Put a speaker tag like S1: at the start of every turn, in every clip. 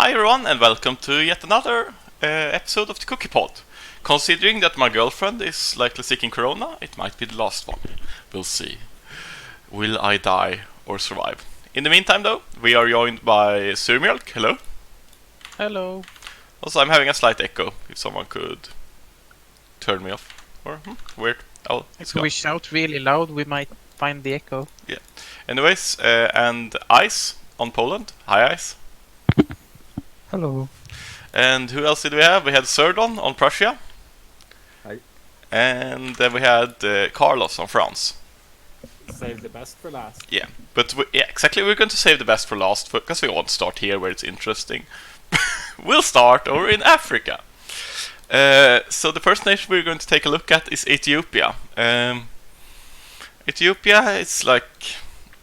S1: Hi everyone and welcome to yet another episode of the Cookiepod. Considering that my girlfriend is likely sick in corona, it might be the last one. We'll see. Will I die or survive? In the meantime though, we are joined by Surdon. Hello.
S2: Hello.
S1: Also, I'm having a slight echo, if someone could turn me off. Or, weird. Oh,
S2: If we shout really loud, we might find the echo.
S1: Yeah. Anyways, and Ice on Poland. Hi Ice.
S3: Hello.
S1: And who else did we have? We had Surdon on Prussia.
S3: Hi.
S1: And then we had Karlos on France.
S3: Save the best for last.
S1: Yeah, but exactly. We're going to save the best for last because we won't start here where it's interesting. We'll start over in Africa. So the first nation we're going to take a look at is Ethiopia. Ethiopia has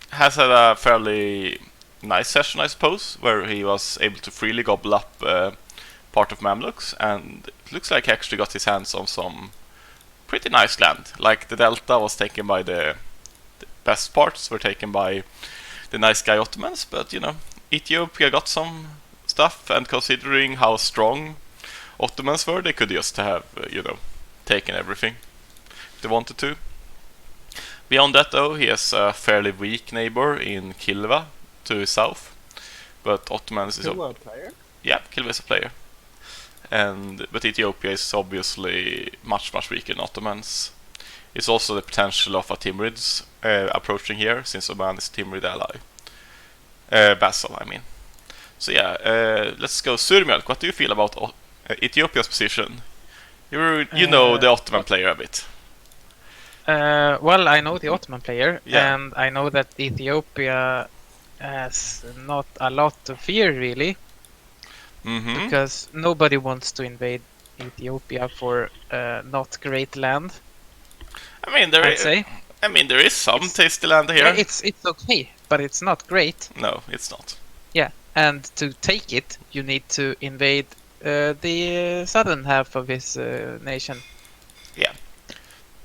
S1: had a fairly nice session, I suppose, where he was able to freely gobble up part of Mamluks, and it looks like he actually got his hands on some pretty nice land. Like the Delta was taken by the best parts were taken by the nice guy Ottomans, but you know, Ethiopia got some stuff, and considering how strong Ottomans were, they could just have taken everything if they wanted to. Beyond that though, he has a fairly weak neighbor in Kilva to his south, but Ottomans is
S3: Kilva a player?
S1: Yeah, Kilva is a player, but Ethiopia is obviously much weaker than Ottomans. It's also the potential of a Timurids approaching here, since Oman is a Timurid ally. Vassal, I mean. So yeah, let's go. Surdon, what do you feel about Ethiopia's position? You know the Ottoman player a bit.
S2: Well, I know the Ottoman player,
S1: Yeah.
S2: and I know that Ethiopia has not a lot to fear, really, because nobody wants to invade Ethiopia for not great land.
S1: I mean, there is some tasty land here.
S2: It's okay, but it's not great.
S1: No, it's not.
S2: Yeah, and to take it, you need to invade the southern half of his nation.
S1: Yeah.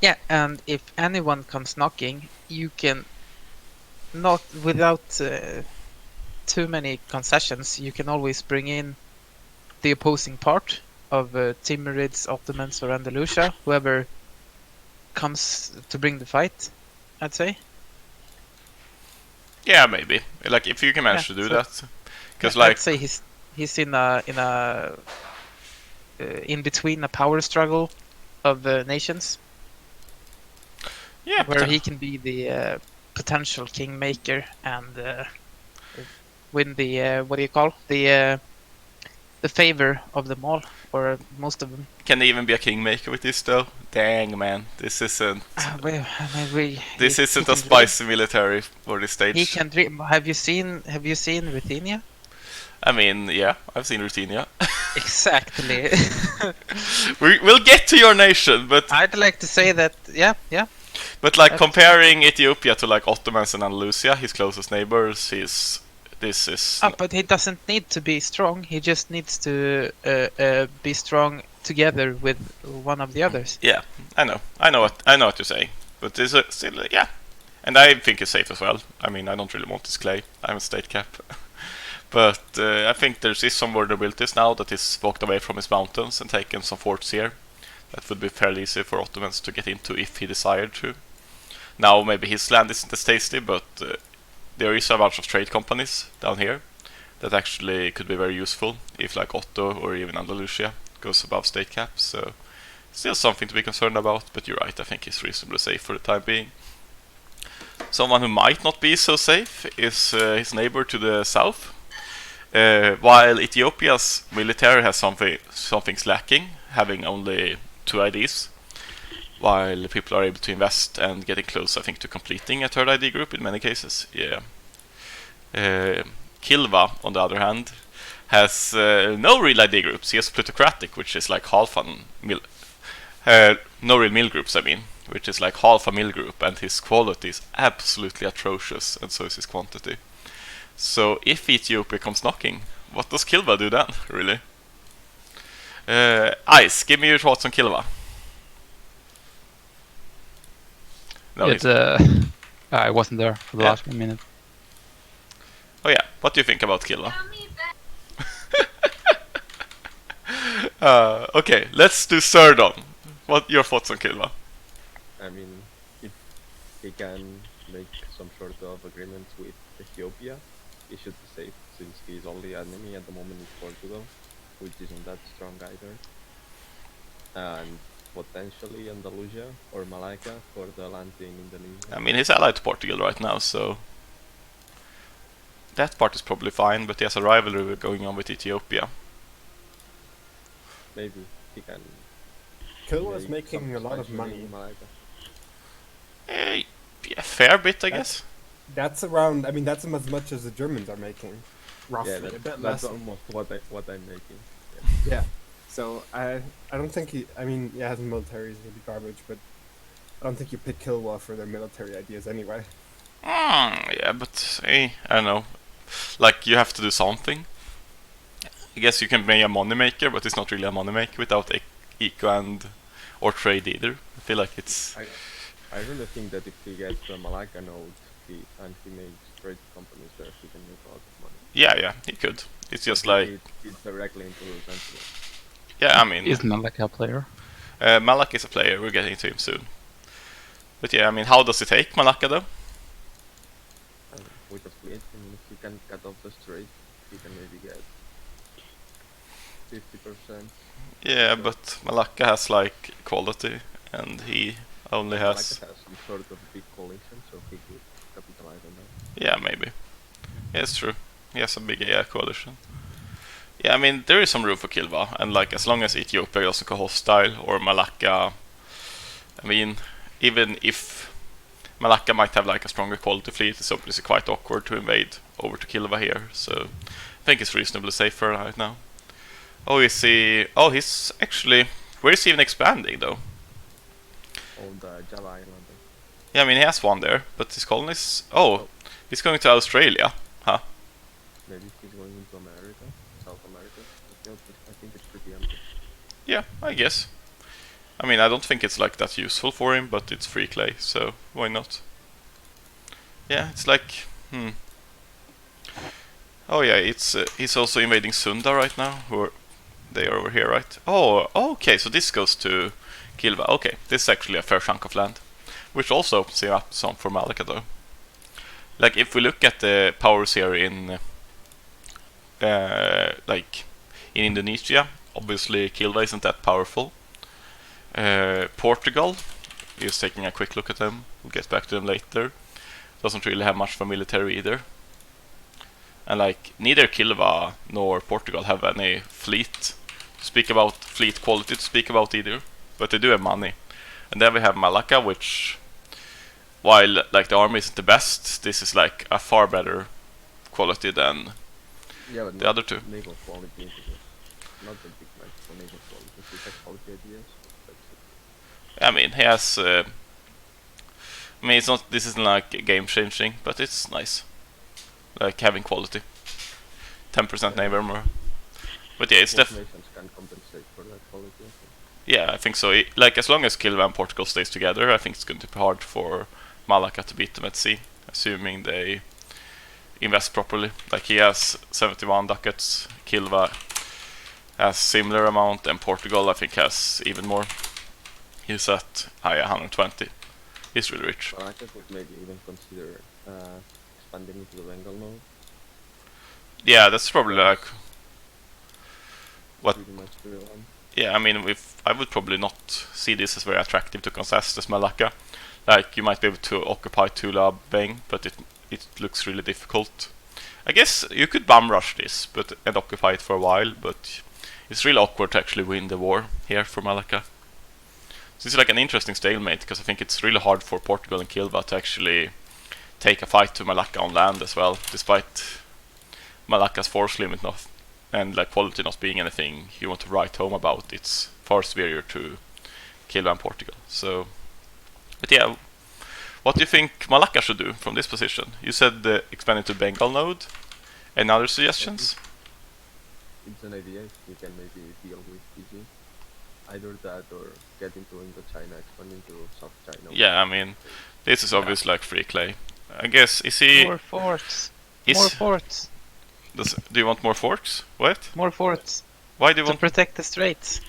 S2: Yeah, and if anyone comes knocking, you can not without too many concessions. You can always bring in the opposing part of Timurids, Ottomans, or Andalusia, whoever comes to bring the fight. I'd say.
S1: Yeah, maybe. Like if you can manage to do that, because
S2: I'd say he's in between a power struggle of nations.
S1: Yeah,
S2: where he can be the potential kingmaker and win the what do you call the favor of them all, or most of them.
S1: Can he even be a kingmaker with this though? Dang man, this isn't. This isn't a spicy military for this stage.
S2: He can dream. Have you seen Ruthenia?
S1: I mean, yeah, I've seen Ruthenia.
S2: Exactly.
S1: We'll get to your nation, but
S2: I'd like to say that, yeah.
S1: But like comparing Ethiopia to like Ottomans and Andalusia, his closest neighbors, this is.
S2: But he doesn't need to be strong. He just needs to be strong together with one of the others.
S1: Yeah, I know what you're saying, but this is still yeah, and I think it's safe as well. I mean, I don't really want this clay. I'm a state cap, but I think there is some vulnerabilities now that he's walked away from his mountains and taken some forts here. That would be fairly easy for Ottomans to get into if he desired to. Now maybe his land isn't as tasty, but there is a bunch of trade companies down here that actually could be very useful if like Otto or even Andalusia goes above state cap. So still something to be concerned about, but you're right, I think he's reasonably safe for the time being. Someone who might not be so safe is his neighbor to the south. While Ethiopia's military has some things lacking, having only 2 IDs, while people are able to invest and getting close, I think, to completing a 3rd ID group in many cases. Yeah. Kilva, on the other hand, has no real ID groups. He has plutocratic, which is like half a mill. No real mill groups, I mean, which is like half a mill group, and his quality is absolutely atrocious, and so is his quantity. So if Ethiopia comes knocking, what does Kilva do then, really? Ice, give me your thoughts on Kilva. No,
S3: I wasn't there for the last minute.
S1: Oh yeah, what do you think about Kilva? Okay, let's do Surdon. What your thoughts on Kilva?
S4: I mean, if he can make some sort of agreement with Ethiopia, he should be safe since his only enemy at the moment is Portugal, which isn't that strong either. And potentially Andalusia or Malacca for the land in Indonesia.
S1: I mean, he's allied to Portugal right now, so that part is probably fine, but he has a rivalry going on with Ethiopia.
S4: Maybe he can.
S5: Kilwa is
S4: make
S5: making
S4: some
S5: a lot of
S4: expansion
S5: money.
S4: in Malacca.
S1: Yeah, fair bit, I guess.
S5: That's around. I mean, that's as much as the Germans are making, roughly.
S4: Yeah,
S5: a bit
S4: that's
S5: less.
S4: almost what I'm making.
S5: Yeah. So I don't think he. I mean, yeah, his military is really garbage, but I don't think you pick Kilwa for their military ideas anyway.
S1: Yeah, but I don't know. Like, you have to do something. I guess you can be a moneymaker, but it's not really a moneymaker without eco and or trade either. I feel like it's.
S4: I really think that if he gets the Malacca node and he makes trade companies there, he can make a lot of money.
S1: Yeah, he could. It's just like.
S4: It's directly into the country.
S1: Yeah, I mean.
S3: Is Malacca a player?
S1: Malak is a player, we're getting to him soon. But yeah, I mean, how does he take Malacca though?
S4: With a fleet, I mean, if he can cut off the strait, he can maybe get 50%.
S1: Yeah, but Malacca has like quality, and he only has.
S4: Malacca has some sort of big coalition, so he could capitalize on that.
S1: Yeah, maybe. Yeah, it's true. He has a big AI coalition. Yeah, I mean, there is some room for Kilva, and like as long as Ethiopia doesn't go hostile or Malacca, I mean, even if Malacca might have like a stronger quality fleet, it's obviously quite awkward to invade over to Kilva here. So I think it's reasonably safer right now. Oh, is he? Oh, he's actually. Where is he even expanding though?
S4: On the Java Island.
S1: Yeah, I mean, he has one there, but his colonies. Oh, he's going to Australia, huh?
S4: Maybe he's going into America, South America. I think it's pretty empty.
S1: Yeah, I guess. I mean, I don't think it's like that useful for him, but it's free clay, so why not? Yeah, it's like, Oh yeah, it's he's also invading Sunda right now. They are over here, right? Oh, okay. So this goes to Kilva. Okay, this is actually a fair chunk of land, which also opens up some for Malacca, though. Like if we look at the powers here in, like in Indonesia, obviously Kilva isn't that powerful. Portugal is taking a quick look at them. We'll get back to them later. Doesn't really have much for military either. And like neither Kilva nor Portugal have any fleet to speak about, fleet quality to speak about either. But they do have money. And then we have Malacca, which, while like the army isn't the best, this is like a far better quality than
S4: but
S1: the other two.
S4: Naval quality, not the big match for naval quality. If he has quality ideas, that's it.
S1: I mean, he has. I mean, it's not. This isn't like game changing, but it's nice. Like having quality. 10% neighbor more. But yeah, it's
S4: Most
S1: definitely.
S4: nations can compensate for that quality. I think.
S1: Yeah, I think so. Like as long as Kilva and Portugal stays together, I think it's going to be hard for Malacca to beat them at sea, assuming they invest properly. Like he has 71 ducats, Kilva has similar amount, and Portugal I think has even more. He's at 120. He's really rich.
S4: Malacca could maybe even consider expanding into the Bengal node.
S1: Yeah, that's probably like what.
S4: Pretty much the one.
S1: Yeah, I mean, if I would probably not see this as very attractive to contest as Malacca. Like you might be able to occupy Tula Beng, but it looks really difficult. I guess you could bum rush this, and occupy it for a while, but it's really awkward to actually win the war here for Malacca. So it's like an interesting stalemate because I think it's really hard for Portugal and Kilva to actually take a fight to Malacca on land as well, despite Malacca's force limit and like quality not being anything you want to write home about. It's far superior to Kilva and Portugal. So, but yeah, what do you think Malacca should do from this position? You said expand it to Bengal node. Any other suggestions?
S4: It's an idea if you can maybe deal with Fiji. Either that or get into Indochina, expand into South China.
S1: Yeah, I mean, this is obviously like free clay. I guess, is he...
S2: More forts.
S1: Is,
S2: More forts.
S1: do you want more forts? What?
S2: More forts.
S1: Why do you
S2: To
S1: want?
S2: protect the straits.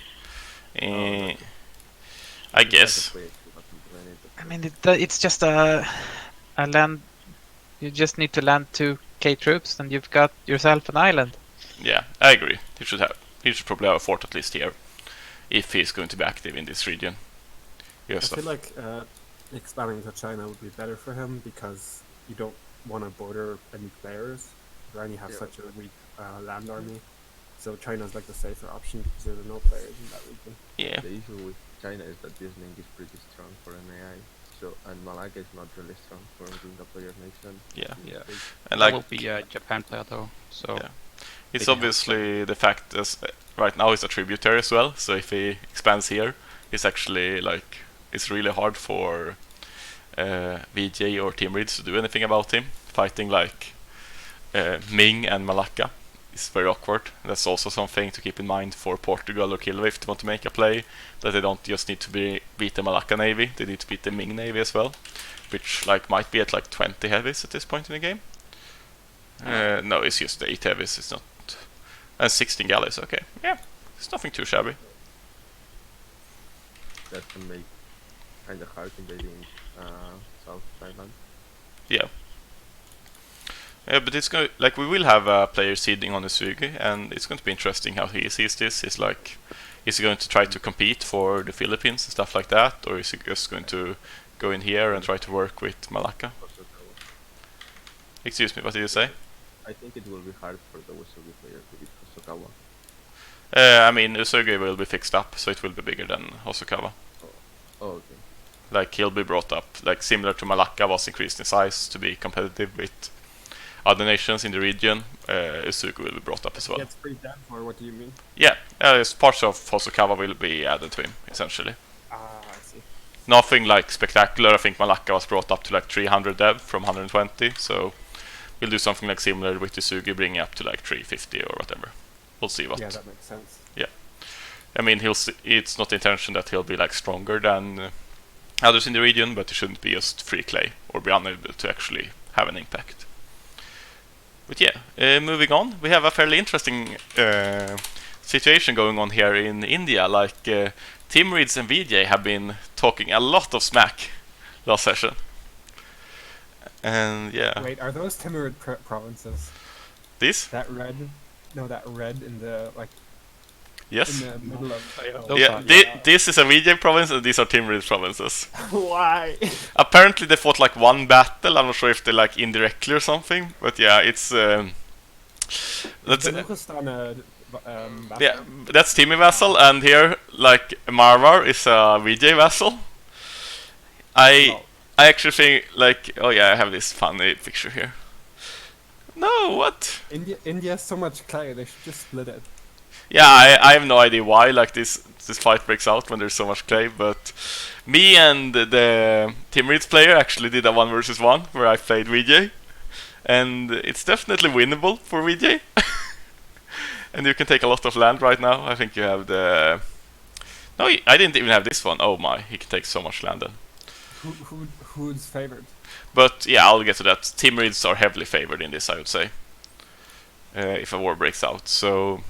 S1: I guess.
S2: I mean, it's just a land. You just need to land 2k troops, and you've got yourself an island.
S1: Yeah, I agree. He should probably have a fort at least here, if he's going to be active in this region. Yes.
S5: I feel like expanding to China would be better for him because you don't want to border any players. You only have such a weak land army. So China's like the safer option because there are no players in that region.
S1: Yeah.
S4: The issue with China is that this link is pretty strong for an AI. So and Malacca is not really strong for being a player nation.
S1: Yeah.
S3: Yeah.
S1: And
S3: That
S1: like,
S3: will be a Japan player though. So
S1: Yeah. it's
S3: they can
S1: obviously the fact that right now he's a tributary as well. So if he expands here, it's actually like it's really hard for VJ or Team Reeds to do anything about him. Fighting like Ming and Malacca is very awkward. That's also something to keep in mind for Portugal or Kilva if they want to make a play. That they don't just need to beat the Malacca Navy, they need to beat the Ming Navy as well. Which like might be at like 20 heavies at this point in the game. No, it's just 8 heavies, it's not. And 16 galleys, okay. Yeah, it's nothing too shabby.
S4: That can make kind of hard invading South Thailand.
S1: Yeah. Yeah, but it's going like we will have a player seeding on Usugi, and it's going to be interesting how he sees this. Is like, is he going to try to compete for the Philippines and stuff like that, or is he just going to go in here and try to work with Malacca? Excuse me, what did you say?
S4: I think it will be hard for the Usugi player to beat Hosokawa.
S1: I mean, Usugi will be fixed up, so it will be bigger than Hosokawa.
S4: Oh, okay.
S1: Like he'll be brought up, like similar to Malacca was increased in size to be competitive with other nations in the region. Usugi will be brought up as well.
S5: Gets free death, or what do you mean?
S1: Yeah, parts of Hosokawa will be added to him essentially.
S5: I see.
S1: Nothing like spectacular. I think Malacca was brought up to like 300 dev from 120, so we'll do something like similar with Usugi, bringing up to like 350 or whatever. We'll see what.
S5: Yeah, that makes sense.
S1: I mean, it's not the intention that he'll be like stronger than others in the region, but he shouldn't be just free clay or be unable to actually have an impact. But yeah, moving on, we have a fairly interesting situation going on here in India. Like Team Reeds and VJ have been talking a lot of smack last session. And yeah,
S5: Wait, are those Timurid provinces?
S1: this?
S5: That red? No, that red in the like
S1: Yes.
S5: in the middle of.
S3: Those
S1: Yeah,
S3: are-
S1: this is a VJ province and these are Team Reeds provinces.
S5: Why?
S1: Apparently they fought like one battle. I'm not sure if they like indirectly or something, but yeah, it's that's yeah, that's Timmy vassal, and here like Marvar is a VJ vassal. I actually think like, oh yeah, I have this funny picture here. No, what?
S5: India has so much clay, they should just split it.
S1: Yeah, I have no idea why like this fight breaks out when there's so much clay, but me and the Team Reeds player actually did a 1 versus 1 where I played VJ, and it's definitely winnable for VJ. And you can take a lot of land right now. I think you have the... No, I didn't even have this one. Oh my, he can take so much land then.
S5: Who's favored?
S1: But yeah, I'll get to that. Team Reeds are heavily favored in this, I would say. If a war breaks out. So,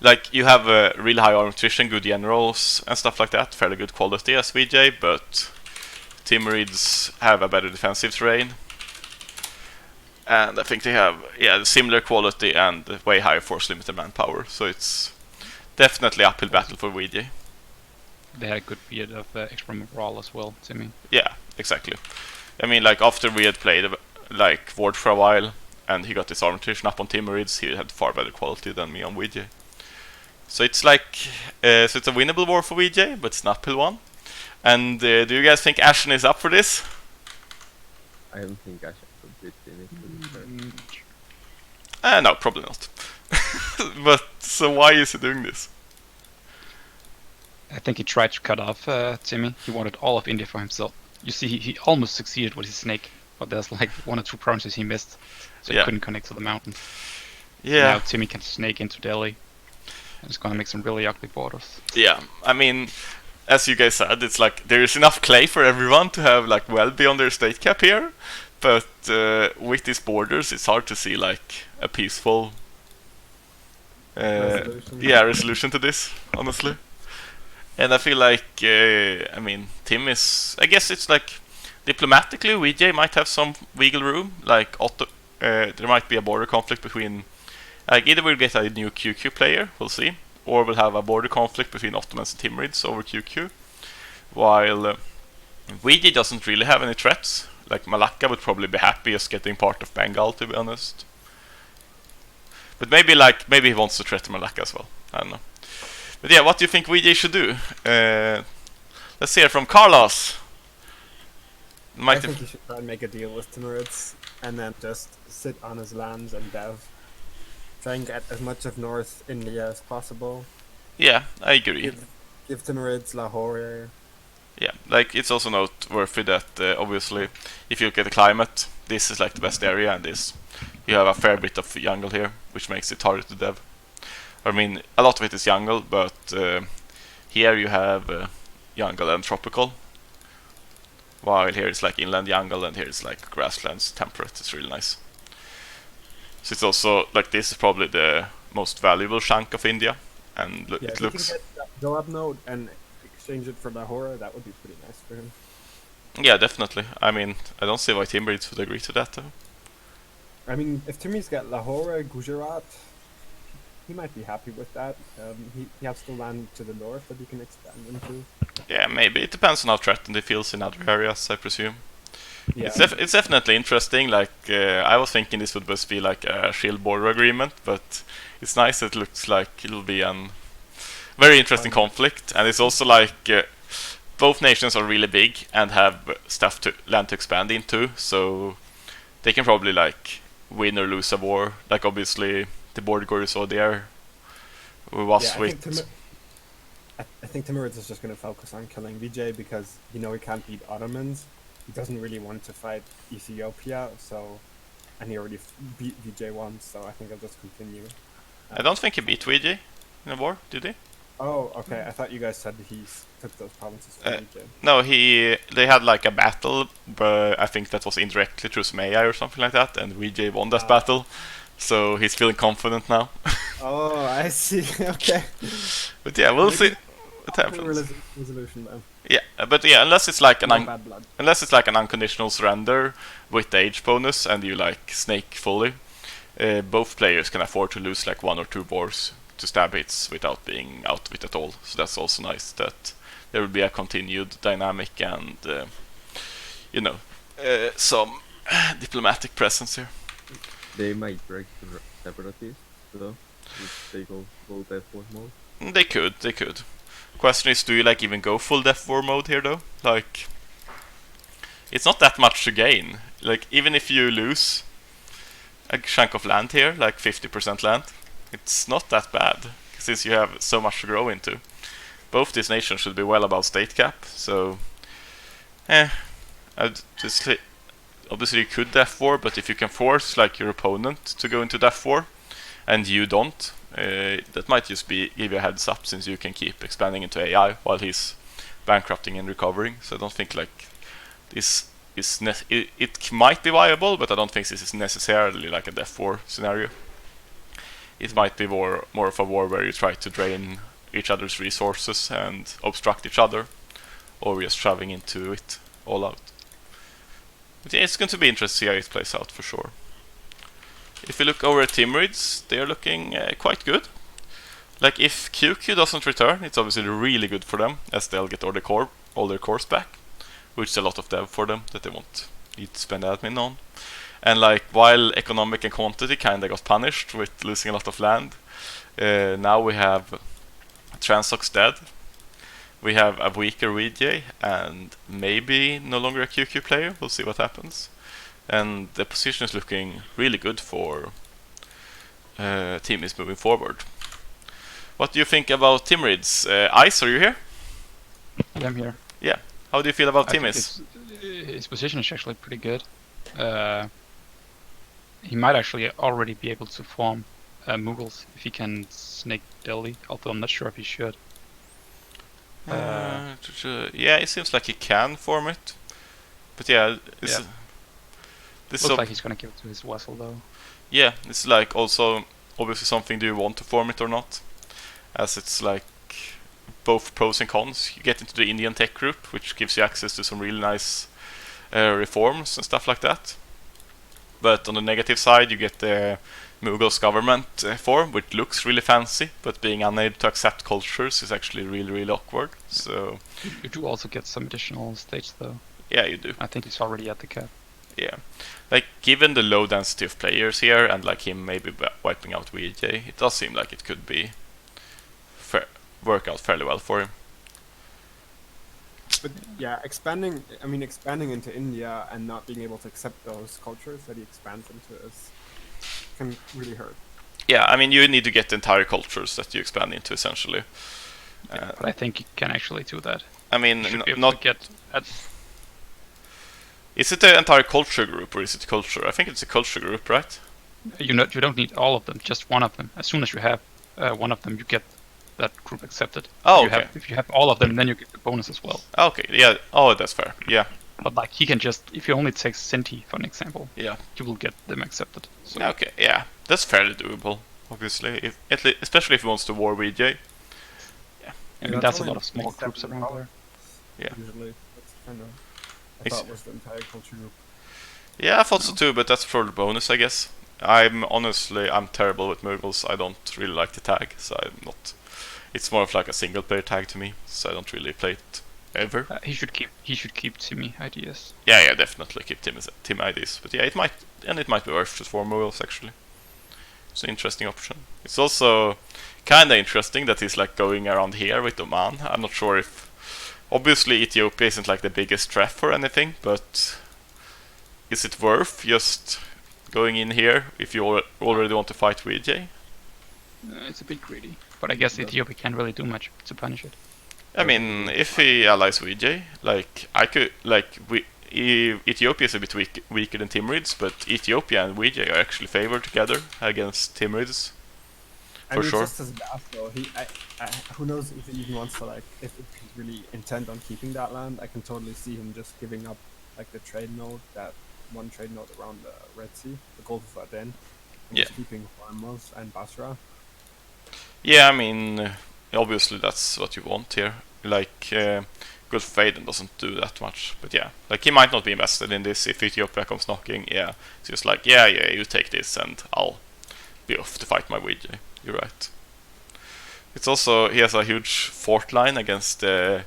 S1: like, you have a really high armor attrition, good generals and stuff like that. Fairly good quality as VJ, but Team Reeds have a better defensive terrain. And I think they have, yeah, similar quality and way higher force limited manpower. So it's definitely uphill battle for VJ.
S3: They had a good bit of extra morale as well, Timmy.
S1: Yeah, exactly. I mean, like, after we had played, like, Ward for a while, and he got his armor attrition up on Team Reeds, he had far better quality than me on VJ. So it's like, so it's a winnable war for VJ, but it's an uphill one. And do you guys think Ashen is up for this?
S4: I don't think I should beat it.
S1: No, probably not. But, so why is he doing this?
S3: I think he tried to cut off Timmy. He wanted all of India for himself. You see, he almost succeeded with his snake, but there's like 1 or 2 provinces he missed, so
S1: Yeah.
S3: he couldn't connect to the mountains.
S1: Yeah.
S3: Now Timmy can snake into Delhi, and it's gonna make some really ugly borders.
S1: Yeah, I mean, as you guys said, it's like there is enough clay for everyone to have like well beyond their state cap here, but with these borders, it's hard to see like a peaceful
S5: Resolution.
S1: Yeah, resolution to this, honestly. And I feel like, I mean, Tim is. I guess it's like diplomatically, VJ might have some wiggle room. Like Otto, there might be a border conflict between. Like either we'll get a new QQ player, we'll see, or we'll have a border conflict between Ottomans and Timurids over QQ. While VJ doesn't really have any threats. Like Malacca would probably be happy just getting part of Bengal, to be honest. But maybe he wants to threaten Malacca as well. I don't know. But yeah, what do you think VJ should do? Let's hear from Karlos.
S5: I think he should try and make a deal with Timurids and then just sit on his lands and dev. Try and get as much of North India as possible.
S1: Yeah, I agree.
S5: Give Timurids Lahore.
S1: Yeah, like it's also noteworthy that obviously, if you look at the climate, this is like the best area, and you have a fair bit of jungle here, which makes it harder to dev. I mean, a lot of it is jungle, but here you have jungle and tropical, while here it's like inland jungle, and here it's like grasslands, temperate. It's really nice. So it's also like this is probably the most valuable chunk of India, and
S5: Yeah,
S1: it
S5: if
S1: looks.
S5: he can get that Joab node and exchange it for Lahore, that would be pretty nice for him.
S1: Yeah, definitely. I mean, I don't see why Timurids would agree to that though.
S5: I mean, if Timurids get Lahore, Gujarat, he might be happy with that. He has still land to the north that he can expand into.
S1: Yeah, maybe it depends on how threatened he feels in other areas, I presume.
S5: Yeah,
S1: It's definitely interesting. Like I was thinking this would just be like a shield border agreement, but it's nice. It looks like it'll be an very interesting conflict, and it's also like both nations are really big and have stuff to land to expand into, so they can probably like win or lose a war. Like obviously the border you saw there was with.
S5: I think Timurids is just going to focus on killing VJ because he can't beat Ottomans. He doesn't really want to fight Ethiopia, and he already beat VJ once, so I think I'll just continue.
S1: I don't think he beat VJ in a war, did he?
S5: Oh, okay. I thought you guys said he took those provinces from VJ.
S1: No, they had like a battle, but I think that was indirectly through some AI or something like that, and VJ won that battle, so he's feeling confident now.
S5: Oh, I see. Okay.
S1: But yeah, we'll see what happens.
S5: Resolution then.
S1: Yeah, but yeah, unless it's like
S5: Bad blood.
S1: an unconditional surrender with the age bonus and you like snake fully, both players can afford to lose like 1 or 2 wars to stab hits without being out of it at all. So that's also nice that there will be a continued dynamic and some diplomatic presence here.
S4: They might break the separatists, though, if they go full death war mode.
S1: They could. Question is, do you like even go full death war mode here though? Like, it's not that much to gain. Like, even if you lose a chunk of land here, like 50% land, it's not that bad since you have so much to grow into. Both these nations should be well above state cap, so I'd just say, obviously you could death war, but if you can force like your opponent to go into death war and you don't, that might just give you a heads up since you can keep expanding into AI while he's bankrupting and recovering. So I don't think like this is it might be viable, but I don't think this is necessarily like a death war scenario. It might be more of a war where you try to drain each other's resources and obstruct each other, or just shoving into it all out. But yeah, it's going to be interesting to see how it plays out for sure. If you look over at Timurids, they're looking quite good. Like if QQ doesn't return, it's obviously really good for them, as they'll get all their cores back, which is a lot of dev for them that they won't need to spend admin on. And like while economic and quantity kinda got punished with losing a lot of land, now we have Transox dead. We have a weaker VJ and maybe no longer a QQ player. We'll see what happens. And the position is looking really good for team is moving forward. What do you think about Timurids? Ice, are you here?
S3: Yeah, I'm here.
S1: Yeah. How do you feel about
S3: I think
S1: Timis?
S3: his position is actually pretty good. He might actually already be able to form Mughals if he can snake Delhi, although I'm not sure if he should.
S1: Yeah, it seems like he can form it. But yeah,
S3: Looks like he's gonna give it to his vassal though.
S1: Yeah, it's like also obviously something, do you want to form it or not? As it's like both pros and cons. You get into the Indian tech group, which gives you access to some really nice reforms and stuff like that. But on the negative side, you get the Mughals government form, which looks really fancy, but being unable to accept cultures is actually really, really awkward. So
S3: You do also get some additional states though.
S1: yeah, you do.
S3: I think it's already at the cap.
S1: Yeah, like given the low density of players here and like him maybe wiping out VJ, it does seem like it could be work out fairly well for him.
S5: But yeah, expanding into India and not being able to accept those cultures that he expands into can really hurt.
S1: Yeah, I mean you need to get the entire cultures that you expand into essentially.
S3: But I think you can actually do that.
S1: I mean,
S3: You should be able
S1: not.
S3: to get
S1: Is it the entire culture group or is it culture? I think it's a culture group, right?
S3: you don't need all of them, just one of them. As soon as you have one of them, you get that group accepted.
S1: Oh,
S3: If
S1: okay.
S3: if you have all of them, then you get the bonus as well.
S1: Okay, yeah. Oh, that's fair. Yeah,
S3: But like he can just, if you only take Senti for an example,
S1: yeah.
S3: you will get them accepted. So
S1: Okay, yeah. That's fairly doable, obviously. Especially if he wants to war VJ.
S3: I mean, that's a
S5: only
S3: lot of small
S5: accepted
S3: groups around there.
S1: Yeah.
S5: Usually, that's kind of I
S1: Ex-
S5: thought was the entire culture group.
S1: Yeah, I thought so too, but that's for the bonus, I guess. I'm terrible with Mughals. I don't really like the tag, so I'm not. It's more of like a single player tag to me, so I don't really play it ever.
S3: He should keep Timmy ideas.
S1: Yeah, definitely keep team IDs. But yeah, it might be worth just for Mughals actually. It's an interesting option. It's also kind of interesting that he's like going around here with Oman. I'm not sure if. Obviously, Ethiopia isn't like the biggest threat for anything, but is it worth just going in here if you already want to fight VJ?
S3: It's a bit greedy, but I guess Ethiopia can't really do much to punish it.
S1: I mean, if he allies VJ, like Ethiopia is a bit weaker than Timurids, but Ethiopia and VJ are actually favored together against Timurids.
S5: I
S1: For
S5: mean,
S1: sure.
S5: just as bad though. Who knows if he even wants to if he's really intent on keeping that land. I can totally see him just giving up like the trade node, that one trade node around the Red Sea, the Gulf of Aden, and just keeping Hormuz and Basra.
S1: Yeah, I mean, obviously that's what you want here. Like, Gulf of Aden doesn't do that much, but yeah, like he might not be invested in this if Ethiopia comes knocking. Yeah, it's just like, yeah, you take this and I'll be off to fight my VJ. You're right. It's also he has a huge fort line against QQ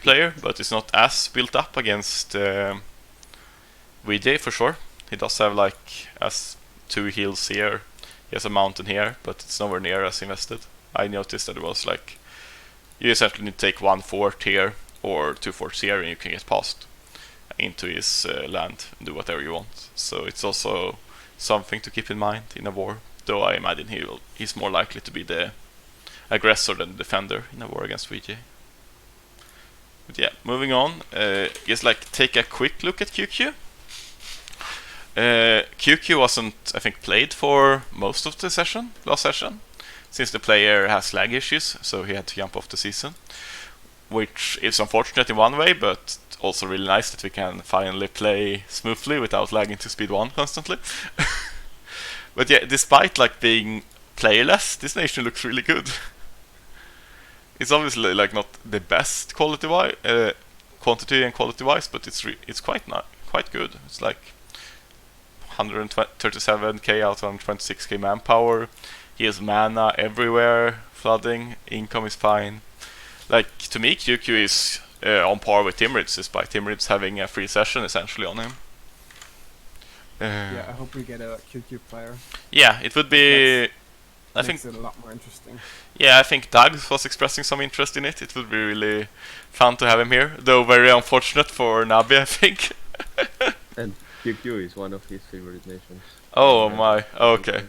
S1: player, but it's not as built up against VJ for sure. He does have like as 2 hills here. He has a mountain here, but it's nowhere near as invested. I noticed that it was like you essentially need to take 1 fort here or 2 forts here, and you can get past into his land and do whatever you want. So it's also something to keep in mind in a war. Though I imagine he's more likely to be the aggressor than the defender in a war against VJ. But yeah, moving on. Just like take a quick look at QQ. QQ wasn't, I think, played for most of the last session, since the player has lag issues, so he had to jump off the season, which is unfortunate in one way, but also really nice that we can finally play smoothly without lagging to speed 1 constantly. But yeah, despite like being playerless, this nation looks really good. It's obviously like not the best quantity and quality wise, but it's quite good. It's like 137k out of 126k manpower. He has mana everywhere, flooding, income is fine. Like to me, QQ is on par with Timurids, despite Timurids having a free session essentially on him.
S5: Yeah, I hope we get a QQ player.
S1: Yeah, it would be. I think
S5: Makes it a lot more interesting.
S1: Yeah, I think Duggs was expressing some interest in it. It would be really fun to have him here, though very unfortunate for Nabi, I think.
S4: And QQ is one of his favorite nations.
S1: Oh my, okay.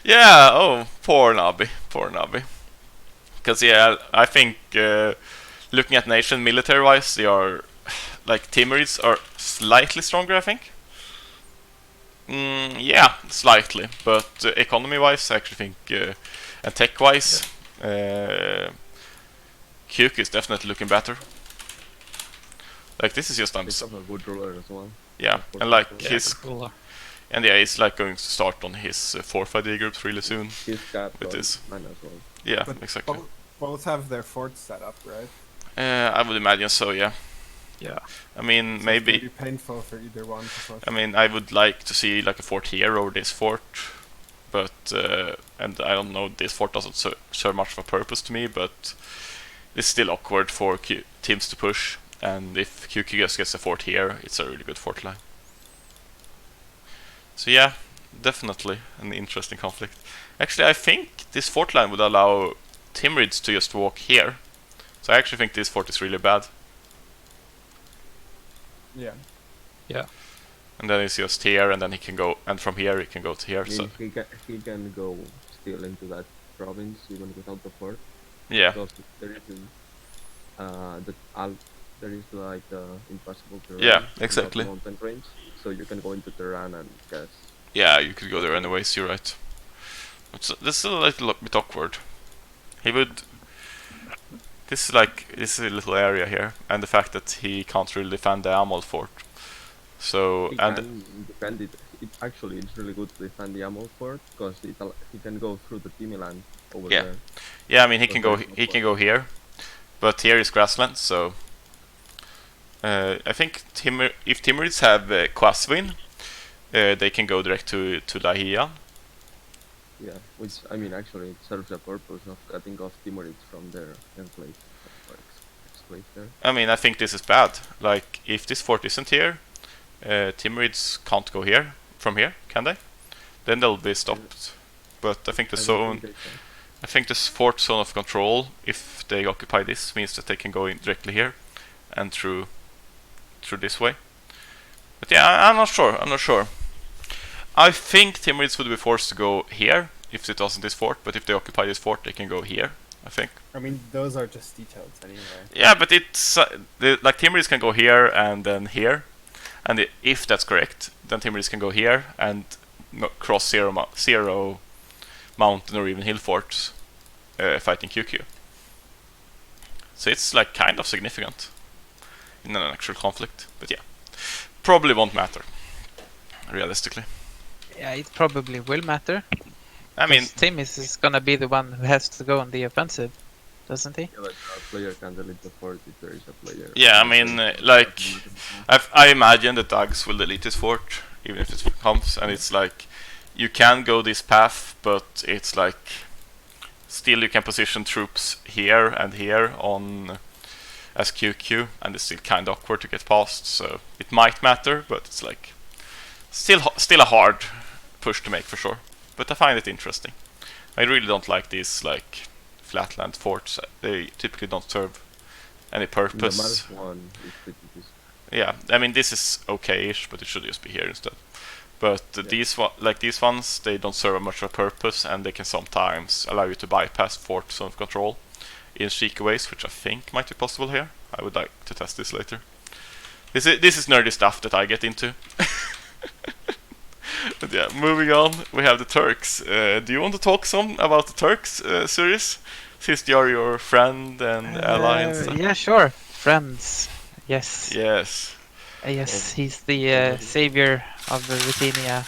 S1: Yeah, oh, poor Nabi. Because yeah, I think looking at nation military-wise, they are, like, Timurids are slightly stronger, I think. Yeah, slightly, but economy-wise, I actually think, and tech-wise, QQ is definitely looking better. Like this is just
S4: It's a good ruler as well.
S1: yeah, and like
S3: Yeah,
S1: his
S3: cool.
S1: And yeah, he's like going to start on his 4-5D groups really soon.
S4: He's capped
S1: With
S4: on
S1: this.
S4: mana as well.
S1: Yeah,
S5: But
S1: exactly.
S5: Both have their forts set up, right?
S1: I would imagine so, yeah.
S3: Yeah.
S1: I mean,
S5: So it's
S1: maybe.
S5: gonna be painful for either one to push.
S1: I mean, I would like to see like a fort here over this fort, but and I don't know, this fort doesn't serve much of a purpose to me, but it's still awkward for teams to push. And if QQ just gets a fort here, it's a really good fort line. So yeah, definitely an interesting conflict. Actually, I think this fort line would allow Timurids to just walk here. So I actually think this fort is really bad.
S5: Yeah.
S1: And then it's just here, and then he can go, and from here he can go to here.
S4: I mean,
S1: So
S4: he can go still into that province even without the fort.
S1: yeah,
S4: Because there is there is like impossible terrain.
S1: Yeah,
S4: without
S1: exactly.
S4: Mountain range, so you can go into terrain and guess.
S1: yeah, you could go there anyways. You're right. But this is a little bit awkward. He would. This is a little area here, and the fact that he can't really defend the Amol fort. So
S4: He
S1: and
S4: can defend it. Actually, it's really good to defend the Amol fort because he can go through the Timmy land over
S1: Yeah.
S4: there.
S1: yeah, I mean he
S4: So
S1: can go
S4: there's no
S1: he can
S4: point.
S1: go here, but here is grassland. So I think if Timurids have Quasvin, they can go direct to Lahia.
S4: Yeah, which I mean actually it serves the purpose of cutting off Timurids from their enclave or exclave there.
S1: I mean, I think this is bad. Like, if this fort isn't here, Timurids can't go here from here, can they? Then they'll be stopped. But I think the
S4: I don't
S1: zone,
S4: think they can.
S1: I think this fort zone of control, if they occupy this, means that they can go in directly here and through this way. But yeah, I'm not sure. I'm not sure. I think Timurids would be forced to go here if it wasn't this fort. But if they occupy this fort, they can go here, I think.
S5: I mean, those are just details anyway.
S1: Yeah, but it's like Timurids can go here and then here, and if that's correct, then Timurids can go here and cross zero mountain or even hill forts, fighting QQ. So it's like kind of significant in an actual conflict, but yeah, probably won't matter realistically.
S2: Yeah, it probably will matter.
S1: I mean,
S2: 'cause Tim is gonna be the one who has to go on the offensive, doesn't he?
S4: Yeah, but a player can delete the fort if there is a player.
S1: yeah, I mean, like I imagine that Duggs will delete his fort even if it comes, and it's like you can go this path, but it's like still you can position troops here and here on as QQ, and it's still kind of awkward to get past. So it might matter, but it's like still a hard push to make for sure. But I find it interesting. I really don't like these like flatland forts. They typically don't serve any
S4: The
S1: purpose.
S4: Mars one is pretty decent.
S1: Yeah, I mean this is okay-ish, but it should just be here instead. But
S4: Yeah.
S1: these ones, they don't serve much of a purpose, and they can sometimes allow you to bypass fort zone of control in cheeky ways, which I think might be possible here. I would like to test this later. This is nerdy stuff that I get into. But yeah, moving on, we have the Turks. Do you want to talk some about the Turks, Sirius? Since they are your friend and ally and stuff.
S2: Yeah, sure. Friends. Yes.
S1: Yes.
S2: Yes, he's the savior of Ruthenia.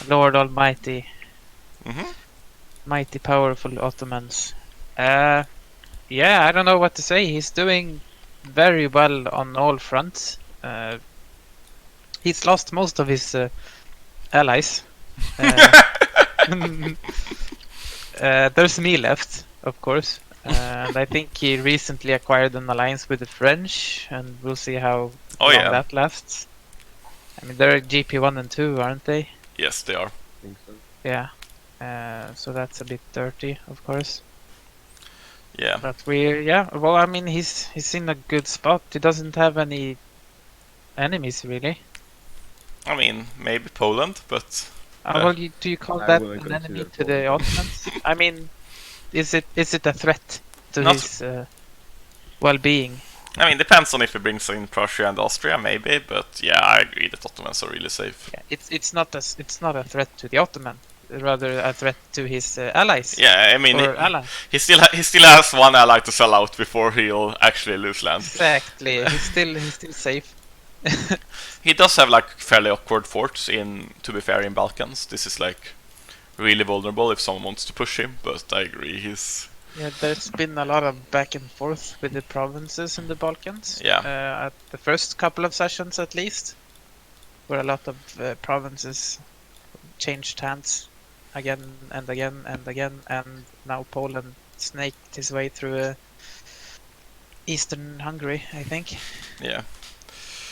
S2: Lord Almighty.
S1: Mm-hmm.
S2: Mighty powerful Ottomans. Yeah, I don't know what to say. He's doing very well on all fronts. He's lost most of his allies. There's me left, of course. And I think he recently acquired an alliance with the French, and we'll see how long that lasts. I mean, they're GP1 and 2, aren't they?
S1: Yes, they are.
S4: I think so.
S2: Yeah. So that's a bit dirty, of course.
S1: Yeah.
S2: But well, I mean, he's in a good spot. He doesn't have any enemies, really.
S1: I mean, maybe Poland, but
S2: Well, do you call
S4: I
S2: that
S4: wouldn't
S2: an enemy
S4: consider
S2: to the
S4: Poland.
S2: Ottomans? I mean, is it a threat to
S1: Not-
S2: his well-being?
S1: I mean, depends on if he brings in Prussia and Austria, maybe. But yeah, I agree that Ottomans are really safe.
S2: Yeah, it's not a threat to the Ottoman, rather a threat to his allies.
S1: Yeah, I mean,
S2: Or allies.
S1: he still has one ally to sell out before he'll actually lose land.
S2: Exactly. He's still safe.
S1: He does have like fairly awkward forts in, to be fair, in Balkans. This is like really vulnerable if someone wants to push him, but I agree, he's...
S2: Yeah, there's been a lot of back and forth with the provinces in the Balkans.
S1: Yeah.
S2: At the first couple of sessions, at least, where a lot of provinces changed hands again and again and again, and now Poland snaked his way through Eastern Hungary, I think,
S1: Yeah,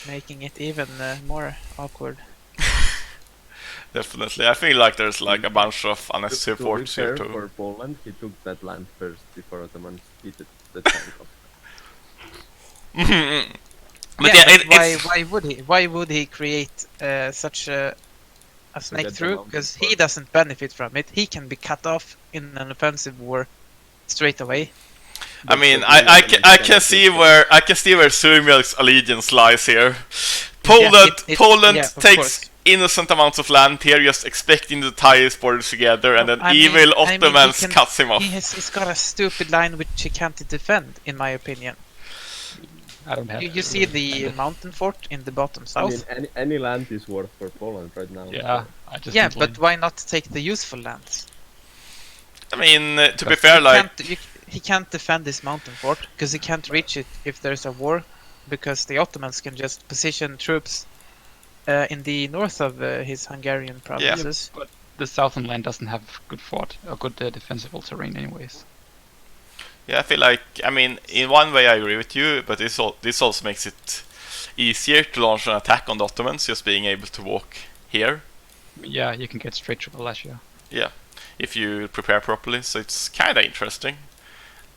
S2: making it even more awkward.
S1: definitely. I feel like there's like a bunch of unnecessary
S4: To be
S1: forts here
S4: fair,
S1: too.
S4: for Poland, he took that land first before Ottomans beat the tank of
S1: But
S2: yeah,
S1: yeah,
S2: but
S1: it's...
S2: why would he? Why would he create such a snake
S4: get the
S2: through?
S4: mountain
S2: Because he
S4: fort.
S2: doesn't benefit from it. He can be cut off in an offensive war straight away.
S1: I mean,
S4: But
S1: I
S4: Ottomans
S1: can
S4: cannot
S1: see
S4: do
S1: where Surimilk's allegiance lies here. Poland
S2: Yeah, of
S1: takes
S2: course.
S1: innocent amounts of land here, just expecting to tie his borders together, and then evil Ottomans cuts him off.
S2: He's got a stupid line which he can't defend, in my opinion.
S3: I don't have.
S2: You see the mountain fort in the bottom
S4: I
S2: south?
S4: mean, any land is worth for Poland right now.
S3: Yeah, I just.
S2: Yeah,
S3: need
S2: but
S3: land.
S2: why not take the useful lands?
S1: I mean, to be
S3: But
S1: fair, like...
S2: He can't defend this mountain fort because he can't reach it if there's a war, because the Ottomans can just position troops in the north of his Hungarian provinces.
S3: But the southern land doesn't have good fort or good defensive terrain, anyways.
S1: Yeah, I feel like, I mean, in one way I agree with you, but this also makes it easier to launch an attack on the Ottomans, just being able to walk here.
S3: Yeah, you can get straight to Wallachia.
S1: Yeah, if you prepare properly, so it's kind of interesting.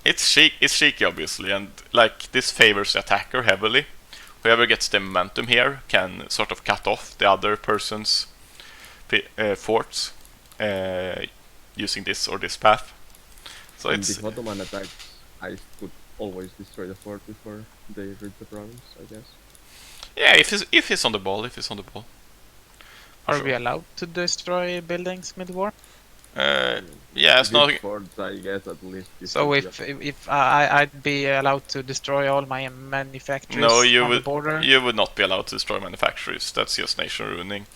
S1: It's cheeky, obviously, and like this favors the attacker heavily. Whoever gets the momentum here can sort of cut off the other person's forts using this or this path. So
S4: And
S1: it's...
S4: if Ottoman attacks, I could always destroy the fort before they reach the province, I guess.
S1: Yeah, if he's on the ball,
S2: Are
S1: Sure.
S2: we allowed to destroy buildings mid-war?
S1: Yeah, it's not...
S4: Big forts, I guess, at least. you
S2: So
S4: should be
S2: if I'd be allowed to destroy all my manufacturers
S1: No, you
S2: on the
S1: would.
S2: border?
S1: You would not be allowed to destroy manufacturers. That's just nation ruining.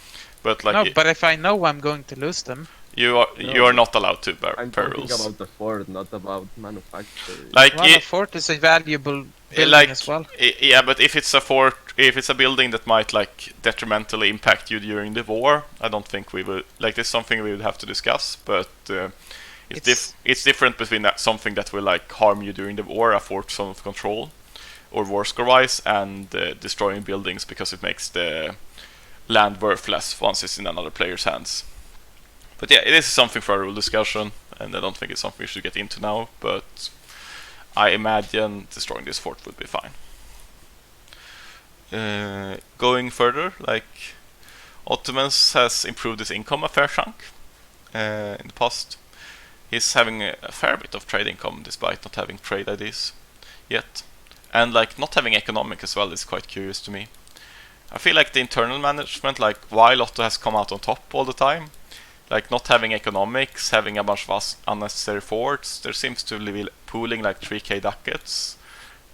S1: But like,
S2: No, but if I know I'm going to lose them,
S1: you are not allowed to
S4: I'm
S1: per
S4: talking
S1: rules.
S4: about the fort, not about manufacturing.
S1: Like,
S2: well, a fort is a valuable building
S1: like,
S2: as well.
S1: yeah, but if it's a fort, if it's a building that might like detrimentally impact you during the war, I don't think we will. Like, this is something we would have to discuss. But it's different between that something that will like harm you during the war, a fort zone of control, or war score wise, and destroying buildings because it makes the land worthless once it's in another player's hands. But yeah, it is something for a rule discussion, and I don't think it's something we should get into now, but I imagine destroying this fort would be fine. Going further, like, Ottomans has improved his income a fair chunk in the past. He's having a fair bit of trade income despite not having trade IDs yet. And like not having economic as well is quite curious to me. I feel like the internal management, like while Otto has come out on top all the time, like not having economics, having a bunch of unnecessary forts, there seems to be pooling like 3k ducats.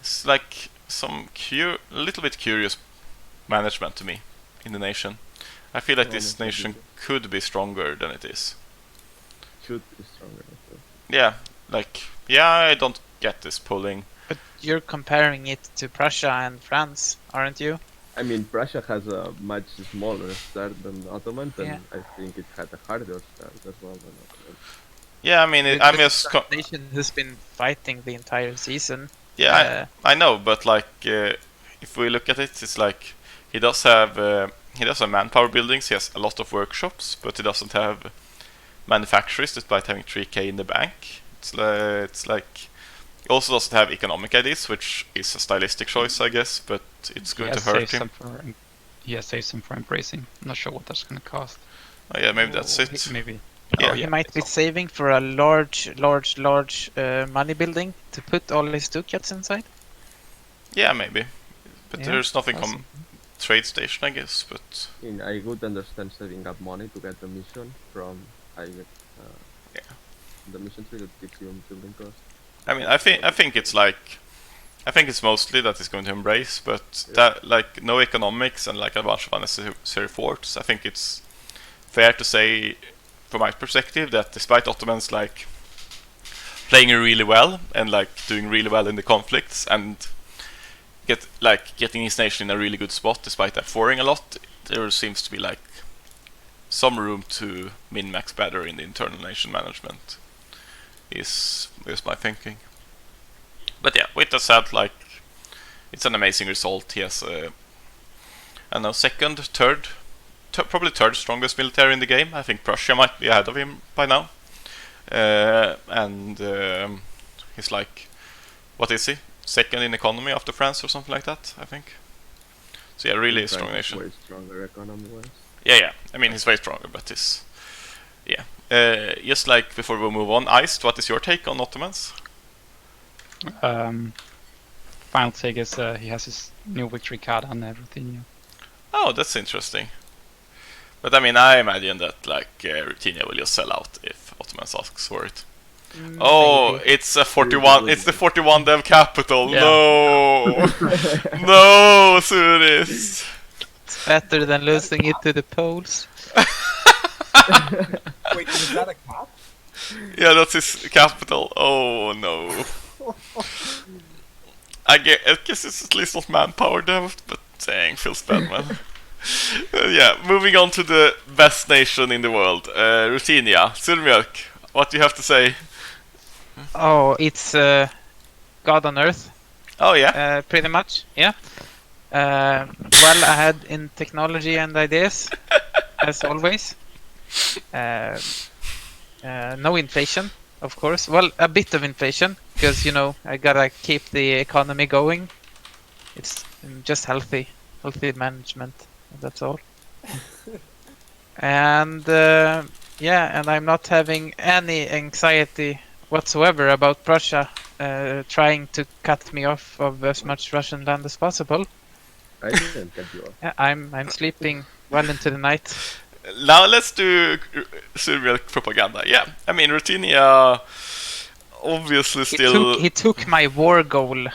S1: It's like some little bit curious management to me in the nation. I feel like this nation could be stronger than it is.
S4: Should be stronger.
S1: Yeah, like, yeah, I don't get this pulling.
S2: But you're comparing it to Prussia and France, aren't you?
S4: I mean, Prussia has a much smaller start than Ottoman, and
S2: Yeah.
S4: I think it had a harder start as well than Ottoman.
S1: Yeah, I mean, I'm just...
S2: nation who's been fighting the entire season.
S1: Yeah, I know, but like, if we look at it, it's like he does have manpower buildings. He has a lot of workshops, but he doesn't have manufacturers, despite having 3k in the bank. It's like he also doesn't have economic IDs, which is a stylistic choice, I guess, but it's going to hurt him.
S3: He has saved some for embracing. I'm not sure what that's going to cost.
S1: Oh, yeah, maybe that's it.
S3: Maybe.
S1: Yeah.
S3: Oh,
S2: He
S3: yeah,
S2: might be
S3: that's
S2: saving for a large money building to put all his ducats inside.
S1: Yeah, maybe. But
S2: Yeah,
S1: there's nothing
S2: possible.
S1: trade station, I guess. But
S4: I mean, I would understand saving up money to get the mission from the mission tree that gives you building cost.
S1: I mean, I think it's like I think it's mostly that he's going to embrace, but that like no economics and like a bunch of unnecessary forts. I think it's fair to say, from my perspective, that despite Ottomans like playing really well and like doing really well in the conflicts and getting his nation in a really good spot despite that foring a lot, there seems to be like some room to min-max better in the internal nation management. Is my thinking. But yeah, with that said, like it's an amazing result. He has I know second, third, probably third strongest military in the game. I think Prussia might be ahead of him by now. And he's like, what is he? Second in economy after France or something like that, I think. So yeah, really a strong nation.
S4: Way stronger economy-wise.
S1: Yeah. I mean, he's way stronger, but he's just like before we move on, Iced, what is your take on Ottomans?
S3: Final take is he has his new victory card and everything.
S1: Oh, that's interesting. But I mean, I imagine that like Ruthenia will just sell out if Ottomans asks for it. Oh,
S2: Maybe.
S1: it's a 41. It's the 41 dev capital.
S3: Yeah.
S1: No, no, Suris.
S2: It's better than losing it to the Poles.
S5: Wait, is that a cap?
S1: Yeah, that's his capital. Oh no. I guess it's at least not manpower dev, but dang, feels bad, man. Yeah, moving on to the best nation in the world, Ruthenia, Surmjölk. What do you have to say?
S2: Oh, it's God on Earth,
S1: Oh yeah.
S2: pretty much. Yeah. Well ahead in technology and ideas, as always. No inflation, of course. Well, a bit of inflation, because I gotta keep the economy going. It's just healthy management. That's all. And and I'm not having any anxiety whatsoever about Prussia trying to cut me off of as much Russian land as possible.
S4: I didn't cut you off.
S2: Yeah, I'm sleeping well into the night.
S1: Now let's do Surmjölk propaganda. Yeah, I mean Ruthenia obviously
S2: He took my war goal,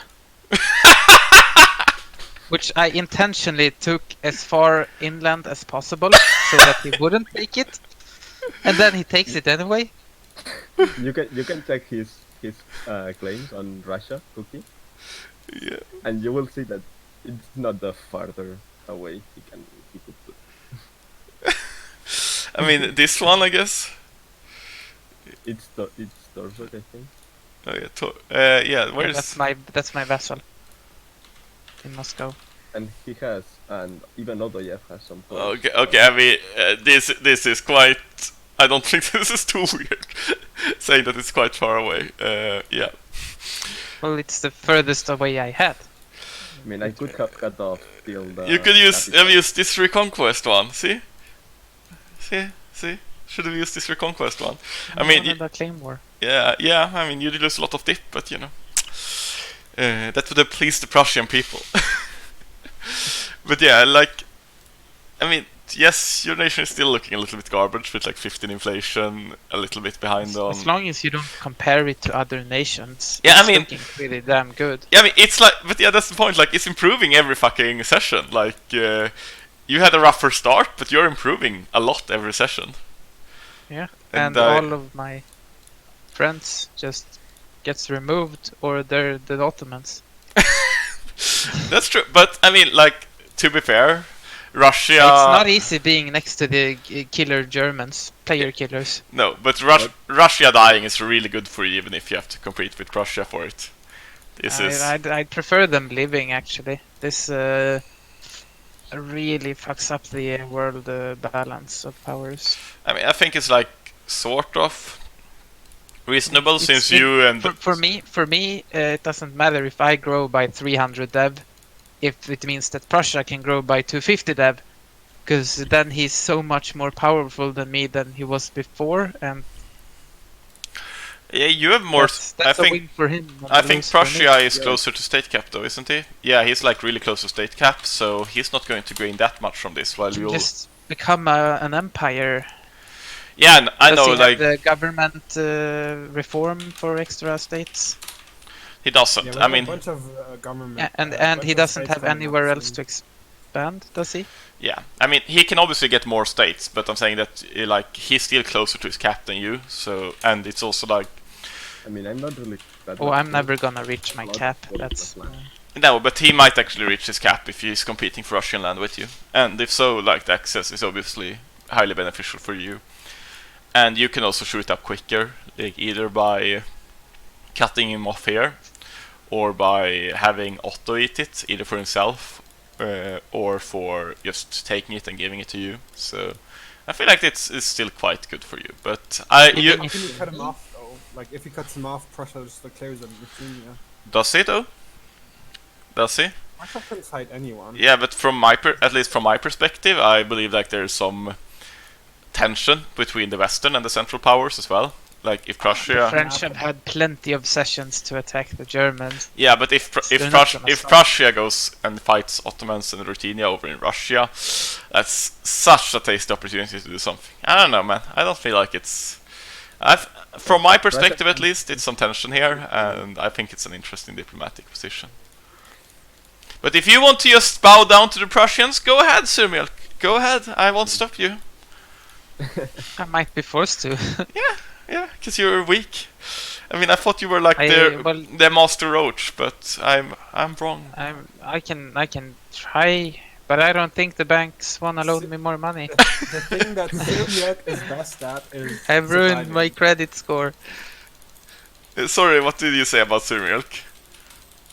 S2: which I intentionally took as far inland as possible so that he wouldn't take it, and then he takes it anyway.
S4: You can check his claims on Russia, Cookie,
S1: Yeah.
S4: and you will see that it's not the farther away he could put.
S1: I mean this one, I guess.
S4: It's Torzhok, I think.
S1: Oh yeah, yeah. Where is?
S2: That's my vessel in Moscow.
S4: And he has, and even Odoyev has some points.
S1: Okay. I mean, this is quite. I don't think this is too weird. Saying that it's quite far away. Yeah.
S2: Well, it's the furthest away I had.
S4: I mean, I could have cut off till the.
S1: You could use.
S4: capital.
S1: Have used this reconquest one. See. Should have used this reconquest one. I mean,
S2: the claim war.
S1: yeah. I mean, you'd lose a lot of dip, but that would have pleased the Prussian people. But yeah, like, I mean, yes, your nation is still looking a little bit garbage with like 15 inflation, a little bit behind on.
S2: As long as you don't compare it to other nations.
S1: Yeah, I
S2: it's
S1: mean-
S2: looking really damn good.
S1: Yeah, I mean, it's like, but yeah, that's the point. Like, it's improving every fucking session. Like, you had a rougher start, but you're improving a lot every session.
S2: Yeah,
S1: And,
S2: and all of my friends just gets removed, or they're the Ottomans.
S1: That's true. But I mean, like, to be fair, Russia.
S2: It's not easy being next to the killer Germans, player killers.
S1: No, but Russia dying is really good for you, even if you have to compete with Prussia for it. This is.
S2: I'd prefer them living, actually. This really fucks up the world balance of powers.
S1: I mean, I think it's like sort of reasonable since you and
S2: For me, it doesn't matter if I grow by 300 dev, if it means that Prussia can grow by 250 dev, because then he's so much more powerful than me than he was before, and
S1: yeah, you have more.
S2: that's
S1: I
S2: a
S1: think.
S2: win for him. and
S1: I
S2: a
S1: think
S2: lose for me.
S1: Prussia is closer to state cap, though, isn't he? Yeah, he's like really close to state cap, so he's not going to gain that much from this. While you'll
S2: Just become an empire.
S1: yeah, I
S2: Does
S1: know,
S2: he have
S1: like
S2: the government reform for extra states?
S1: He doesn't.
S5: Yeah, we
S1: I
S5: have
S1: mean,
S5: a bunch of government.
S2: Yeah, and
S5: bunch
S2: he
S5: of
S2: doesn't
S5: states
S2: have
S5: going up
S2: anywhere else
S5: soon.
S2: to expand, does he?
S1: yeah. I mean, he can obviously get more states, but I'm saying that like he's still closer to his cap than you. So, and it's also like
S4: I mean, I'm not really that
S2: Oh,
S4: much
S2: I'm
S4: good.
S2: never gonna reach my
S4: Lot
S2: cap.
S4: of
S2: That's
S4: land.
S1: no, but he might actually reach his cap if he's competing for Russian land with you. And if so, like the access is obviously highly beneficial for you. And you can also shoot up quicker, like either by cutting him off here, or by having Otto eat it, either for himself or for just taking it and giving it to you. So I feel like it's still quite good for you. But
S5: Can you cut him off though? Like if he cuts him off, Prussia just clears him. Yeah.
S1: does he though? Does he?
S5: Prussia can fight anyone.
S1: Yeah, but from my at least from my perspective, I believe like there's some tension between the Western and the Central powers as well. Like if
S2: The
S1: Prussia,
S2: French have had plenty of sessions to attack the Germans.
S1: yeah, but if
S2: They're not gonna stop.
S1: Prussia goes and fights Ottomans and Ruthenia over in Russia, that's such a tasty opportunity to do something. I don't know, man. I don't feel like it's. From my perspective, at least, it's some tension here, and I think it's an interesting diplomatic position. But if you want to just bow down to the Prussians, go ahead, Surmilk. Go ahead. I won't stop you.
S2: I might be forced to.
S1: Yeah, because you're weak. I mean, I thought you were like
S2: well-
S1: the Master Roach, but I'm wrong.
S2: I can try, but I don't think the banks wanna loan me more money.
S5: The thing that Soviet is best at is.
S2: I've ruined
S5: surviving.
S2: my credit score.
S1: Sorry, what did you say about Surmilk?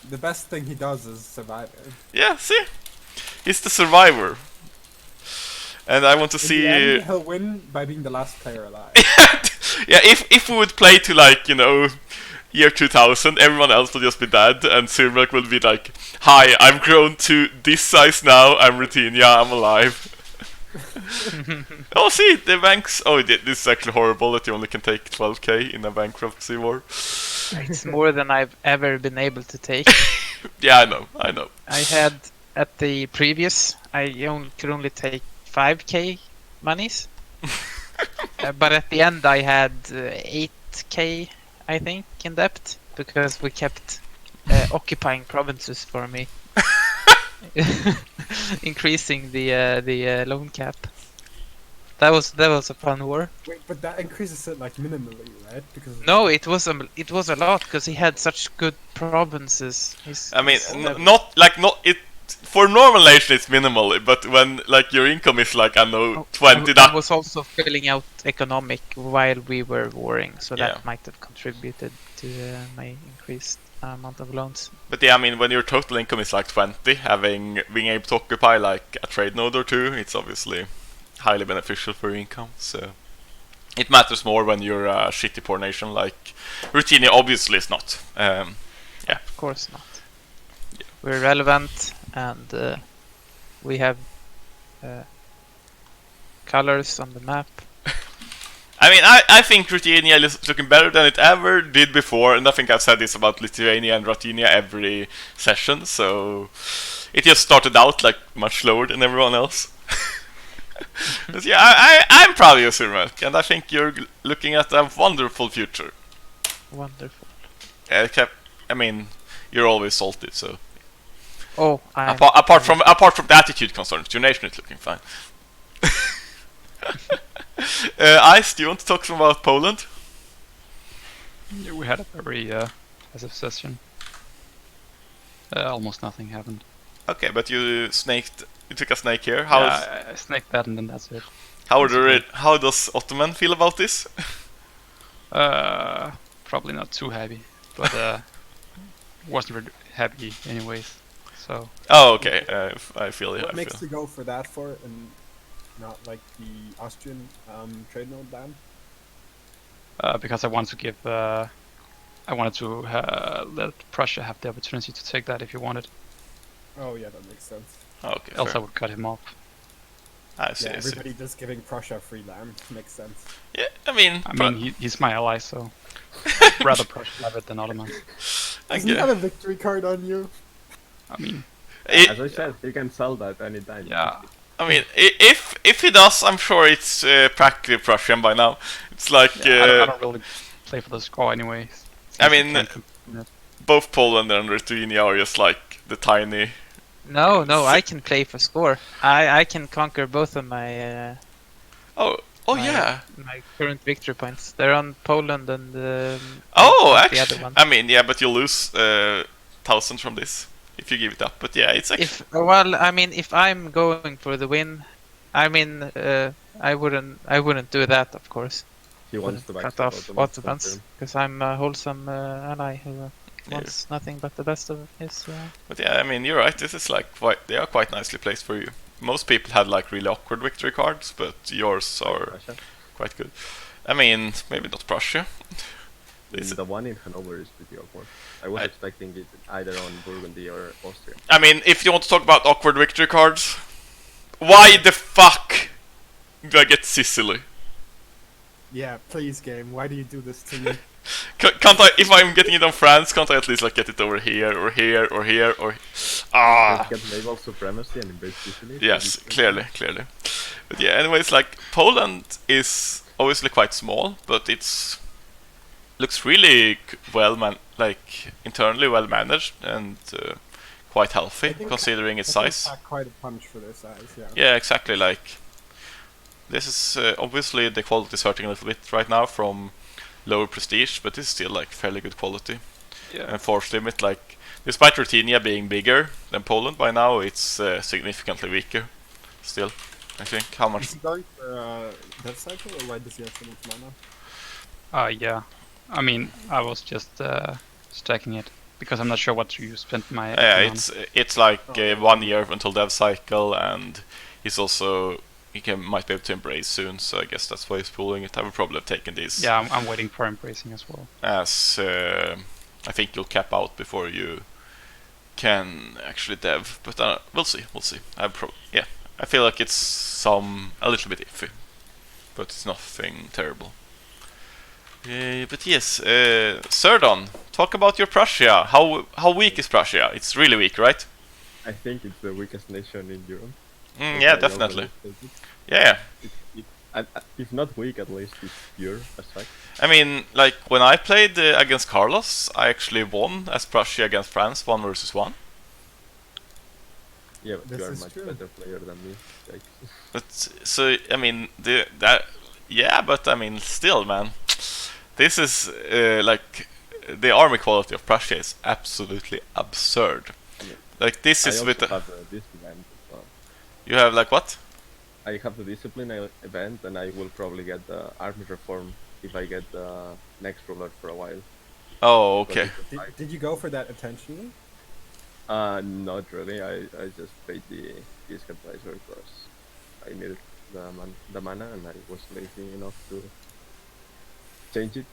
S5: The best thing he does is surviving.
S1: Yeah, see, he's the survivor, and I want to
S5: In
S1: see.
S5: the end, he'll win by being the last player alive.
S1: Yeah, if we would play to like year 2000, everyone else will just be dead, and Surmilk will be like, "Hi, I've grown to this size now. I'm Ruthenia. I'm alive." Oh, see, the banks. Oh, this is actually horrible that you only can take 12k in a bankruptcy war.
S2: It's more than I've ever been able to take.
S1: Yeah, I know.
S2: I had at the previous, could only take 5k monies. But at the end I had 8k, I think, in debt because we kept occupying provinces for me, increasing the loan cap. That was a fun war.
S5: Wait, but that increases it like minimally, right? Because
S2: No, it was a lot because he had such good provinces.
S1: I mean, not it. For normal nation, it's minimal, but when like your income is like 20,
S2: I
S1: that
S2: was also filling out economic while we were warring, so
S1: Yeah.
S2: that might have contributed to my increased amount of loans.
S1: But yeah, I mean, when your total income is like 20, being able to occupy like a trade node or two, it's obviously highly beneficial for your income. So it matters more when you're a shitty poor nation like Ruthenia obviously is not.
S2: Of course not. We're relevant, and we have colors on the map.
S1: I mean, I think Ruthenia is looking better than it ever did before, and I think I've said this about Lithuania and Ruthenia every session, so it just started out like much slower than everyone else. But yeah, I'm proud of you, Surmilk, and I think you're looking at a wonderful future.
S2: Wonderful.
S1: I mean, you're always salty, so
S2: Oh,
S1: apart from the attitude concerns, your nation is looking fine. Ice, do you want to talk some about Poland?
S3: Yeah, we had a very passive session. Almost nothing happened.
S1: Okay, but you took a snake here.
S3: I snaked that and then that's it.
S1: How does Ottoman feel about this?
S3: Probably not too happy, but wasn't really happy anyways. So
S1: Oh, okay. I feel it.
S5: what makes you go for that and not like the Austrian trade node ban?
S3: because I wanted to give, I wanted to let Prussia have the opportunity to take that if he wanted.
S5: Oh yeah, that makes sense.
S1: Okay.
S3: Else I
S1: Fair.
S3: would cut him off.
S1: I see.
S5: Yeah,
S1: I see.
S5: everybody just giving Prussia free land makes sense.
S1: Yeah, I mean,
S3: He's my ally, so rather Prussia have it than Ottomans.
S5: Doesn't he have a victory card on you?
S3: I mean,
S4: As I said, you can sell that anytime.
S3: yeah.
S1: I mean, if he does, I'm sure it's practically Prussian by now. It's like
S3: I don't really play for the score anyway.
S1: I mean, both Poland and Lithuania are just like the tiny.
S2: No, I can play for score. I can conquer both of my
S1: Oh
S2: my,
S1: yeah.
S2: my current victory points. They're on Poland and
S1: Oh,
S2: not the other
S1: actually,
S2: one.
S1: I mean, yeah, but you lose thousands from this if you give it up. But yeah, it's actually.
S2: If I'm going for the win, I wouldn't do that, of course.
S4: He wants to
S2: Cut
S4: backstab
S2: off
S4: Ottomans,
S2: Ottomans
S4: confirm.
S2: because I'm a wholesome ally who wants nothing but the best of his.
S1: But yeah, I mean, you're right. This is like they are quite nicely placed for you. Most people had like really awkward victory cards, but yours are
S4: Russia.
S1: quite good. I mean, maybe not Prussia.
S4: The one in Hanover is pretty awkward. I was expecting it either on Burgundy or Austria.
S1: I mean, if you want to talk about awkward victory cards, why the fuck do I get Sicily?
S5: Yeah, please, game. Why do you do this to me?
S1: Can't I, if I'm getting it on France, can't I at least like get it over here or here or here or
S4: Get naval supremacy and invade Sicily.
S1: Yes, clearly. But yeah, anyways, like Poland is obviously quite small, but it's looks really internally well managed and quite healthy considering its size.
S5: Pack quite a punch for their size. Yeah.
S1: Yeah, exactly. Like this is obviously the quality is hurting a little bit right now from lower prestige, but it's still like fairly good quality.
S3: Yeah.
S1: And force limit, like despite Ruthenia being bigger than Poland by now, it's significantly weaker. Still, I think. How much?
S5: Is he going for death cycle, or why does he have so much mana?
S3: Yeah. I mean, I was just stacking it because I'm not sure what you spent my.
S1: Yeah,
S3: on.
S1: it's like 1 year until dev cycle, and he's also might be able to embrace soon. So I guess that's why he's pulling it. I would probably have taken these.
S3: Yeah, I'm waiting for embracing as well.
S1: As I think you'll cap out before you can actually dev, but we'll see. I feel like it's a little bit iffy, but it's nothing terrible. But yes, Surdon, talk about your Prussia. How weak is Prussia? It's really weak, right?
S4: I think it's the weakest nation in Europe.
S1: Yeah, definitely. Yeah.
S4: If not weak, at least it's pure as fact.
S1: I mean, like when I played against Carlos, I actually won as Prussia against France, 1 versus 1.
S4: Yeah, but
S5: This
S4: you are a
S5: is
S4: much
S5: true.
S4: better player than me. Like,
S1: But so I mean but I mean still, man, this is like the army quality of Prussia is absolutely absurd.
S4: Yeah.
S1: Like this
S4: I
S1: is
S4: also
S1: with
S4: have this event as well.
S1: you have like what?
S4: I have the discipline event, and I will probably get the army reform if I get the next ruler for a while.
S1: Oh, okay.
S5: Did you go for that intentionally?
S4: Not really. I just paid the disc advisor because I needed the mana, and I was lazy enough to change it.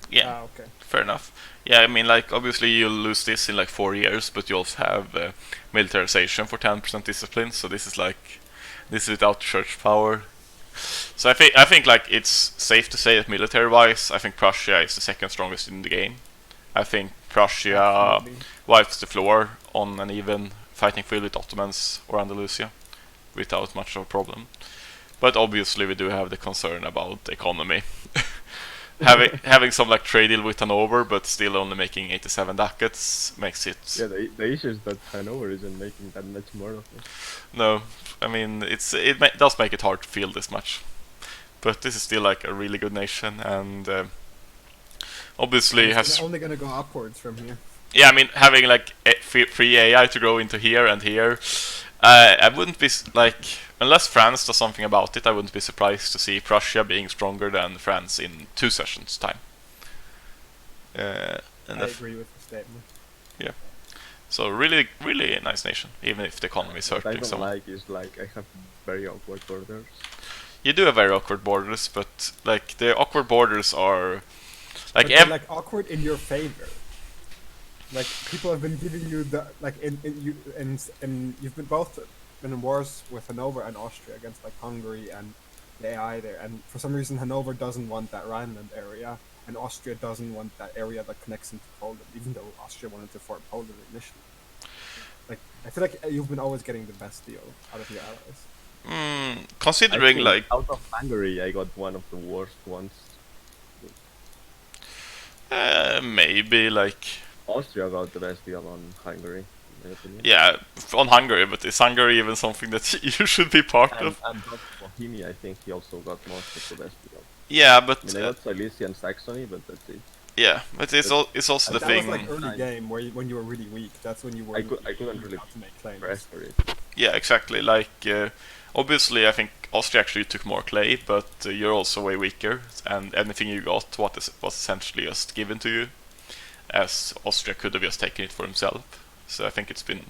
S1: Yeah,
S5: Ah, okay.
S1: fair enough. Yeah, I mean, like obviously you'll lose this in like 4 years, but you also have militarization for 10% discipline. So this is without church power. So I think like it's safe to say that military-wise, I think Prussia is the second strongest in the game. I think Prussia
S5: Absolutely.
S1: wipes the floor on an even fighting field with Ottomans or Andalusia without much of a problem. But obviously we do have the concern about the economy. having some like trade deal with Hanover, but still only making 87 ducats makes it.
S4: Yeah, the issue is that Hanover isn't making that much more of it.
S1: No, I mean it does make it hard to feel this much. But this is still like a really good nation, and obviously
S5: It's
S1: has.
S5: only gonna go upwards from here.
S1: Yeah, I mean having like free AI to grow into here and here. I wouldn't be like, unless France does something about it, I wouldn't be surprised to see Prussia being stronger than France in 2 sessions time. And
S5: I agree with the statement.
S1: so really, really nice nation, even if the economy is
S4: What I
S1: hurting
S4: don't
S1: so much.
S4: like is like I have very awkward borders.
S1: You do have very awkward borders, but like the awkward borders are like
S5: But they're, like awkward in your favor. Like people have been giving you the like and you've been both been in wars with Hanover and Austria against like Hungary and the AI there, and for some reason Hanover doesn't want that Rhineland area, and Austria doesn't want that area that connects into Poland, even though Austria wanted to form Poland initially. Like I feel like you've been always getting the best deal out of your allies.
S1: considering
S4: I think
S1: like
S4: out of Hungary, I got one of the worst ones.
S1: maybe like
S4: Austria got the best deal on Hungary, in my opinion.
S1: Yeah, on Hungary, but is Hungary even something that you should be part of?
S4: And Bohemia, I think he also got most of the best deal.
S1: Yeah, but
S4: I mean, I got Silesia and Saxony, but that's it.
S1: yeah, but it's also the
S5: That
S1: thing.
S5: was like early game when you were really weak. That's when you were.
S4: I couldn't really
S5: allowed to make claims.
S4: press for it.
S1: Yeah, exactly. Like, obviously, I think Austria actually took more clay, but you're also way weaker, and anything you got was essentially just given to you, as Austria could have just taken it for himself. So I think it's been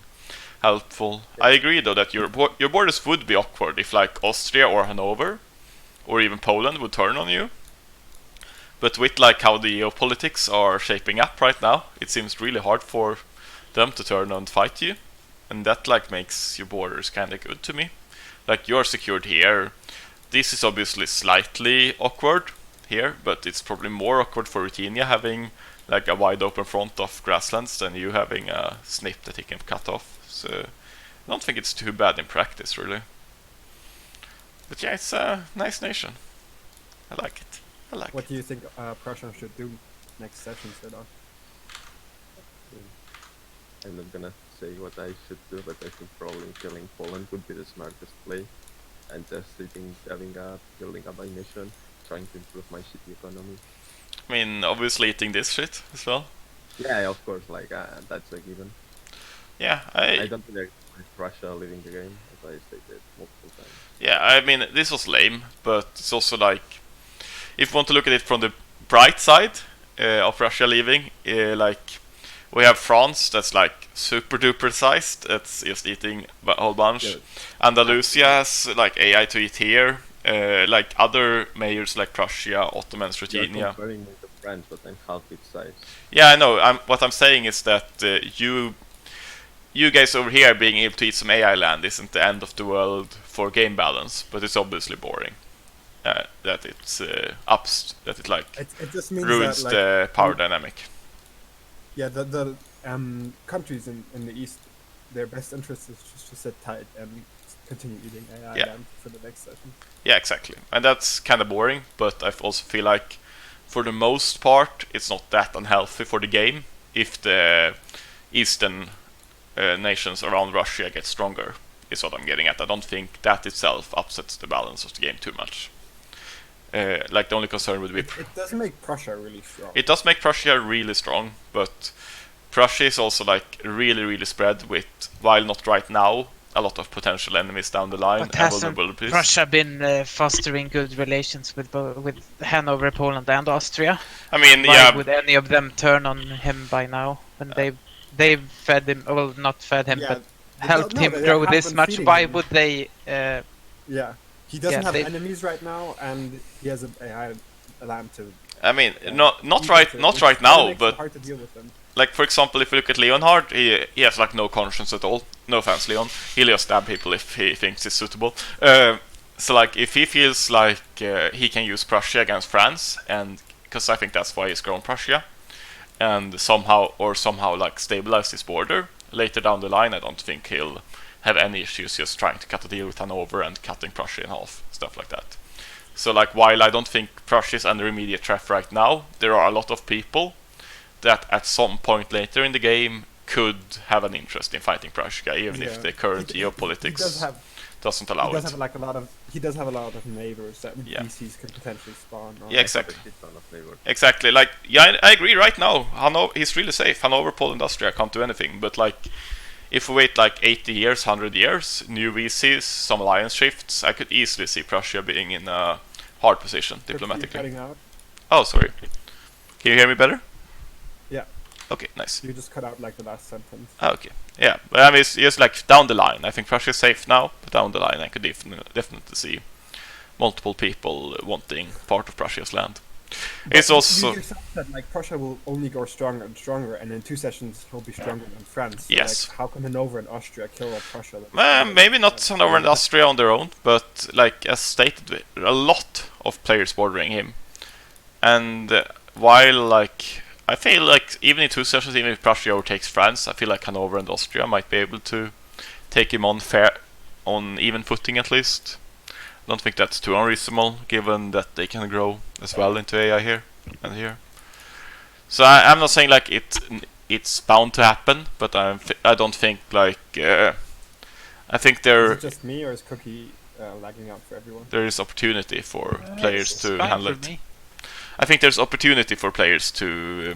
S1: helpful. I agree, though, that your borders would be awkward if, like, Austria or Hanover, or even Poland would turn on you. But with, like, how the geopolitics are shaping up right now, it seems really hard for them to turn and fight you. And that, like, makes your borders kind of good to me. Like, you're secured here. This is obviously slightly awkward here, but it's probably more awkward for Ruthenia having, like, a wide open front of grasslands than you having a snip that he can cut off. So I don't think it's too bad in practice, really. But yeah, it's a nice nation. I like it. I like
S5: What
S1: it.
S5: do you think Prussia should do next session, Surdon?
S4: I'm not gonna say what I should do, but I think probably killing Poland would be the smartest play. And just building a by mission, trying to improve my city economy.
S1: I mean, obviously eating this shit as well.
S4: Yeah, of course, like that's a given.
S1: Yeah,
S4: I don't think there's Russia leaving the game, as I stated multiple times.
S1: Yeah, I mean, this was lame, but it's also like, if you want to look at it from the bright side of Russia leaving, like, we have France that's like super duper sized, that's just eating a whole bunch.
S4: Yeah.
S1: Andalusia has like AI to eat here, like other mayors like Prussia, Ottomans,
S4: You're
S1: Ruthenia.
S4: comparing me to France, but I'm half its size.
S1: Yeah, I know. What I'm saying is that you guys over here being able to eat some AI land isn't the end of the world for game balance, but it's obviously boring. That it's that it like
S5: It just means
S1: ruins
S5: that,
S1: the power dynamic.
S5: Yeah, the countries in the east, their best interest is just to sit tight and continue eating AI
S1: Yeah.
S5: land for the next session.
S1: Yeah, exactly. And that's kind of boring, but I also feel like for the most part it's not that unhealthy for the game if the eastern nations around Russia get stronger, is what I'm getting at. I don't think that itself upsets the balance of the game too much. Like, the only concern would be...
S5: It does make Prussia really strong.
S1: It does make Prussia really strong, but Prussia is also like really spread with, while not right now, a lot of potential enemies down the line.
S2: But
S1: and
S2: hasn't
S1: vulnerabilities.
S2: Russia been fostering good relations with Hanover, Poland, and Austria?
S1: I mean,
S2: Why
S1: yeah,
S2: would any of them turn on him by now? When they've fed him, well, not fed him, but helped him grow this much. Why would they?
S5: Yeah, he doesn't have
S2: they-
S5: enemies right now, and he has a land to.
S1: I mean,
S5: Yeah.
S1: not right now,
S5: Makes it
S1: but
S5: hard to deal with them.
S1: like, for example, if you look at Leonhard, he has like no conscience at all. No offense, Leon. He'll just stab people if he thinks it's suitable. So like, if he feels like he can use Prussia against France, and because I think that's why he's grown Prussia, and somehow like stabilize his border later down the line, I don't think he'll have any issues just trying to cut a deal with Hanover and cutting Prussia in half, stuff like that. So like, while I don't think Prussia is under immediate threat right now, there are a lot of people that at some point later in the game could have an interest in fighting Prussia, even if the current geopolitics doesn't allow
S5: He does
S1: it.
S5: have like a lot of. He does have a lot of neighbors that
S1: Yeah.
S5: DCs could potentially spawn. On.
S1: Yeah, exactly.
S4: A shit ton of flavor.
S1: Exactly. Like, yeah, I agree. Right now, he's really safe. Hanover, Poland, Austria can't do anything. But like, if we wait like 80 years, 100 years, new VCs, some alliance shifts, I could easily see Prussia being in a hard position
S5: You're
S1: diplomatically.
S5: cutting out.
S1: Oh, sorry. Can you hear me better?
S5: Yeah.
S1: Okay, nice.
S5: You just cut out like the last sentence.
S1: Ah, okay. Yeah, but I mean, it's just like down the line. I think Prussia is safe now, but down the line, I could definitely see multiple people wanting part of Prussia's land. It's also
S5: You yourself said like Prussia will only go stronger and stronger, and in 2 sessions he'll be stronger than France. So,
S1: Yes.
S5: Like, how can Hanover and Austria kill a Prussia? that is stronger
S1: maybe
S5: than
S1: not
S5: France?
S1: Hanover and Austria on their own, but like as stated, a lot of players bordering him. And while like I feel like even in 2 sessions, even if Prussia overtakes France, I feel like Hanover and Austria might be able to take him on even footing at least. I don't think that's too unreasonable, given that they can grow as well into AI here and here. So I'm not saying like it's bound to happen, but I don't think like I think
S5: Is it just me, or is Cookie lagging out for everyone?
S1: there is opportunity for players
S2: It's
S1: to
S2: fine
S1: handle
S2: for
S1: it.
S2: me.
S1: I think there's opportunity for players to,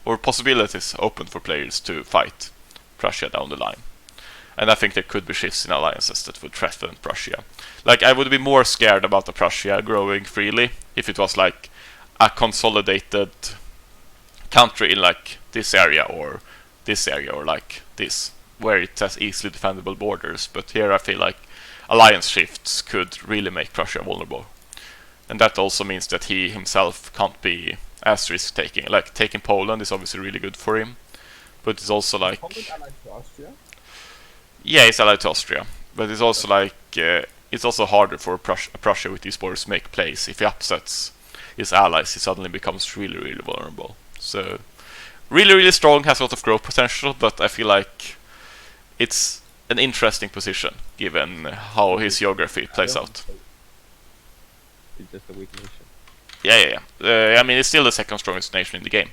S1: or possibilities open for players to fight Prussia down the line. And I think there could be shifts in alliances that would threaten Prussia. Like, I would be more scared about the Prussia growing freely if it was like a consolidated country in like this area or like this, where it has easily defendable borders. But here I feel like alliance shifts could really make Prussia vulnerable. And that also means that he himself can't be as risk-taking. Like, taking Poland is obviously really good for him, but it's also like...
S5: Poland allied to Austria?
S1: Yeah, it's allied to Austria, but it's also like... it's also harder for Prussia with these borders to make plays. If he upsets his allies, he suddenly becomes really, really vulnerable. So, really, really strong, has a lot of growth potential, but I feel like it's an interesting position, given how his geography plays out.
S4: It's just a weak nation.
S1: Yeah. I mean, it's still the second strongest nation in the game.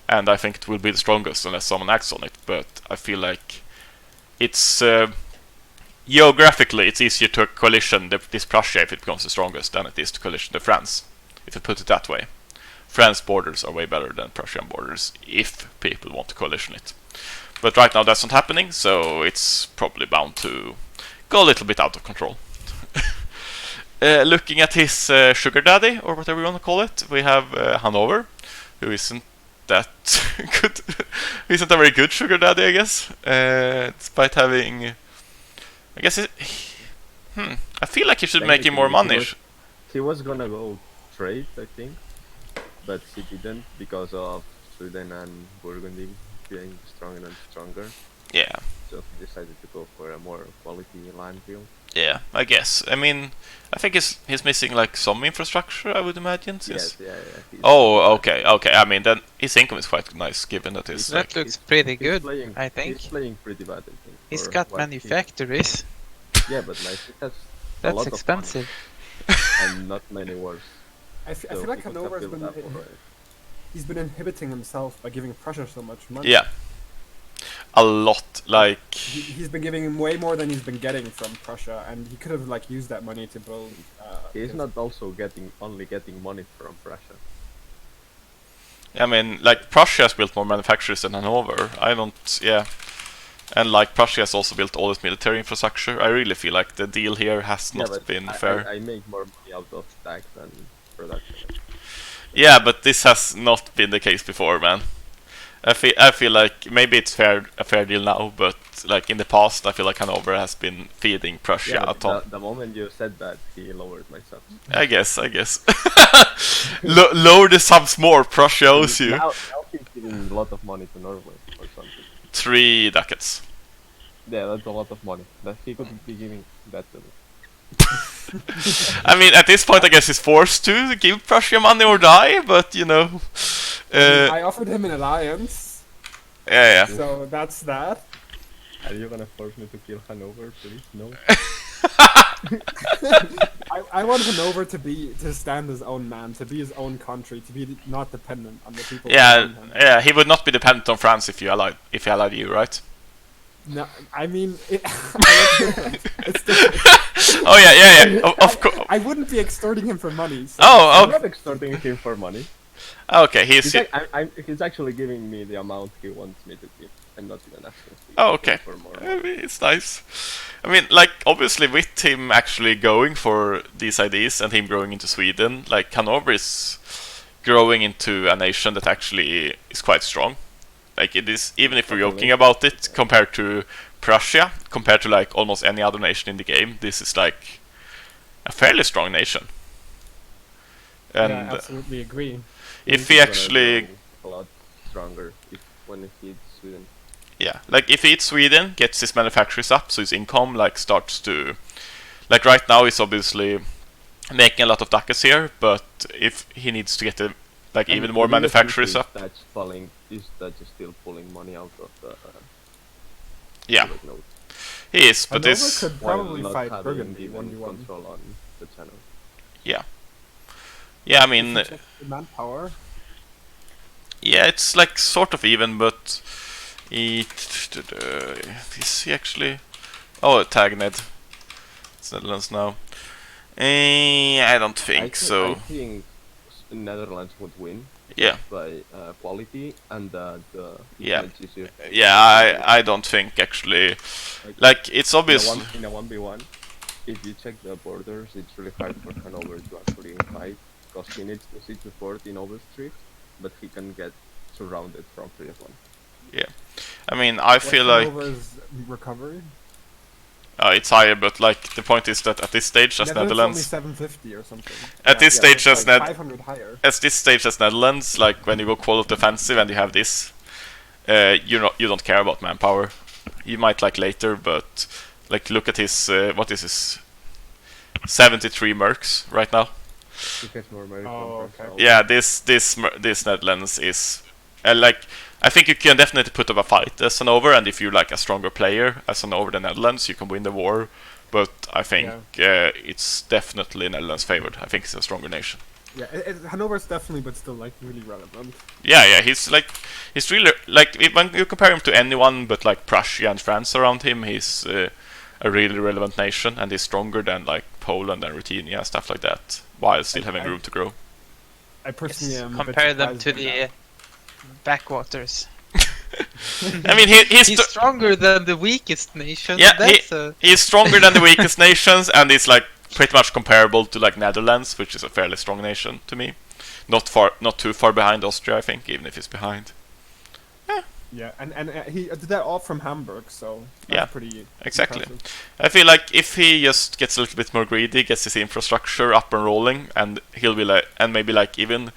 S1: And I think it will be the strongest unless someone acts on it. But I feel like it's... geographically, it's easier to coalition this Prussia if it becomes the strongest than it is to coalition the France, if you put it that way. France borders are way better than Prussian borders, if people want to coalition it. But right now that's not happening, so it's probably bound to go a little bit out of control. Looking at his sugar daddy, or whatever you want to call it, we have Hanover, who isn't that good. He isn't a very good sugar daddy, I guess. Despite having, I guess I feel like he should be making more money.
S4: He was gonna go trade, I think, but he didn't because of Surdon and Burgundy being stronger and stronger.
S1: Yeah.
S4: So he decided to go for a more quality land deal.
S1: Yeah, I guess. I mean, I think he's missing like some infrastructure, I would imagine.
S4: Yes, yeah.
S1: Oh, okay. I mean, then his income is quite nice, given that his...
S2: That looks pretty good,
S4: playing,
S2: I think.
S4: He's playing pretty bad, I think.
S2: He's
S4: for
S2: got
S4: what
S2: manufactories.
S4: Yeah, but like, it has a
S2: That's
S4: lot
S2: expensive.
S4: of money and not many wars.
S5: I feel like Hanover's he's been inhibiting himself by giving Prussia so much money.
S1: Yeah. A lot, like...
S5: He's been giving him way more than he's been getting from Prussia, and he could have like used that money to build...
S4: He's not also only getting money from Prussia.
S1: I mean, like, Prussia has built more manufacturers than Hanover. Yeah. And like, Prussia has also built all its military infrastructure. I really feel like the deal here has not been fair.
S4: I make more money out of stack than production.
S1: Yeah, but this has not been the case before, man. I feel like maybe it's a fair deal now, but like in the past, I feel like Hanover has been feeding Prussia a ton.
S4: The moment you said that, he lowered my subs.
S1: I guess. Lower the subs more, Prussia owes you.
S4: Now he's giving a lot of money to Norway or something.
S1: 3 ducats.
S4: Yeah, that's a lot of money. That he could be giving that to me.
S1: I mean, at this point, I guess he's forced to give Prussia money or die, but you know.
S5: I offered him an alliance.
S1: Yeah.
S5: So that's that.
S4: Are you gonna force me to kill Hanover, please? No.
S5: I want Hanover to stand his own man, to be his own country, to be not dependent on the people. around him.
S1: Yeah. He would not be dependent on France if he allowed you, right?
S5: No, I mean, it's different.
S1: Oh yeah. Of course.
S5: I wouldn't be extorting him for money. So
S4: I'm not extorting him for money.
S1: Okay,
S4: he's actually giving me the amount he wants me to give. I'm not even asking.
S1: Okay.
S4: For more.
S1: I mean, it's nice. I mean, like, obviously with him actually going for these ideas and him growing into Sweden, like, Hanover is growing into a nation that actually is quite strong. Like, it is, even if we're joking about it, compared to Prussia, compared to like almost any other nation in the game, this is like a fairly strong nation. And
S5: yeah, I absolutely agree.
S1: If he actually
S4: a lot stronger when he feeds Sweden.
S1: Yeah, like if he eats Sweden, gets his manufacturers up, so his income like starts to, like right now he's obviously making a lot of ducats here, but if he needs to get even more manufacturers up.
S4: Is that just still pulling money out of the
S1: yeah, he is, but
S5: Hanover
S1: this
S5: could probably fight Burgundy 1v1.
S4: Control on the channel.
S1: Yeah, I mean,
S5: Manpower.
S1: Yeah, it's like sort of even, but is he actually? Oh, tag Ned. It's Netherlands now. I don't think so.
S4: I think Netherlands would win.
S1: Yeah.
S4: By quality and the
S1: Yeah.
S4: match is just
S1: Yeah, I don't think actually. Like it's obvious.
S4: in a 1v1, if you check the borders, it's really hard for Hanover to actually fight because he needs to siege the fort in Overstreet, but he can get surrounded from 3 of 1.
S1: Yeah, I mean I feel like
S5: Hanover's recovery.
S1: it's higher, but like the point is that at this stage as Netherlands,
S5: only 750 or something.
S1: at this stage as
S5: like 500 higher.
S1: At this stage as Netherlands, like when you go quality offensive and you have this, you don't care about manpower. You might like later, but like look at his what is his 73 mercs right now.
S4: He has more American
S5: okay.
S1: Yeah, this Netherlands is like I think you can definitely put up a fight as Hanover, and if you're like a stronger player as Hanover than Netherlands, you can win the war. But I think it's definitely Netherlands favored. I think it's a stronger nation.
S5: Yeah, Hanover's definitely, but still like really relevant.
S1: Yeah, he's really like when you compare him to anyone but like Prussia and France around him, he's a really relevant nation, and he's stronger than like Poland and Ruthenia and stuff like that, while still having room to grow.
S5: I personally am
S2: compare them to the backwaters.
S1: I mean, he's
S2: stronger than the weakest nation.
S1: Yeah, he's stronger than the weakest nations, and he's like pretty much comparable to like Netherlands, which is a fairly strong nation to me. Not too far behind Austria, I think, even if he's behind.
S5: Yeah, and he did that all from Hamburg, so that's pretty
S1: exactly.
S5: impressive.
S1: I feel like if he just gets a little bit more greedy, gets his infrastructure up and rolling, and he'll be like, and maybe like even,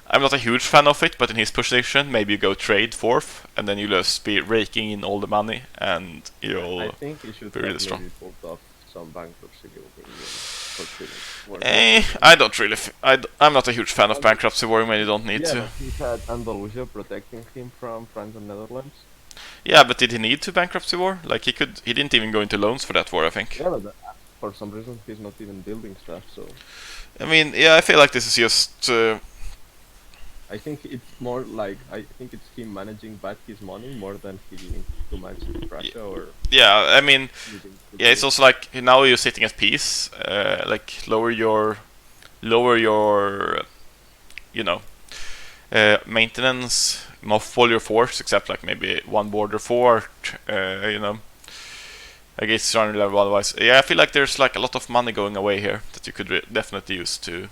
S1: I'm not a huge fan of it, but in his position, maybe you go trade 4th, and then you'll just be raking in all the money, and you'll
S4: I think he should
S1: be really strong.
S4: maybe pulled off some bankruptcy
S1: I don't really. I'm not a huge fan of bankruptcy warring when you don't need to.
S4: He had Andalusia protecting him from France and Netherlands.
S1: Yeah, but did he need to bankruptcy war? Like he could. He didn't even go into loans for that war, I think.
S4: Yeah, but for some reason he's not even building stuff. So.
S1: I mean, yeah, I feel like this is just.
S4: I think it's more like I think it's him managing back his money more than he to manage Russia or.
S1: Yeah, I mean, yeah, it's also like now you're sitting at peace. Like lower your, you know, maintenance, mothball your force, except like maybe one border fort. You know, I guess it's running level otherwise. Yeah, I feel like there's like a lot of money going away here that you could definitely use to.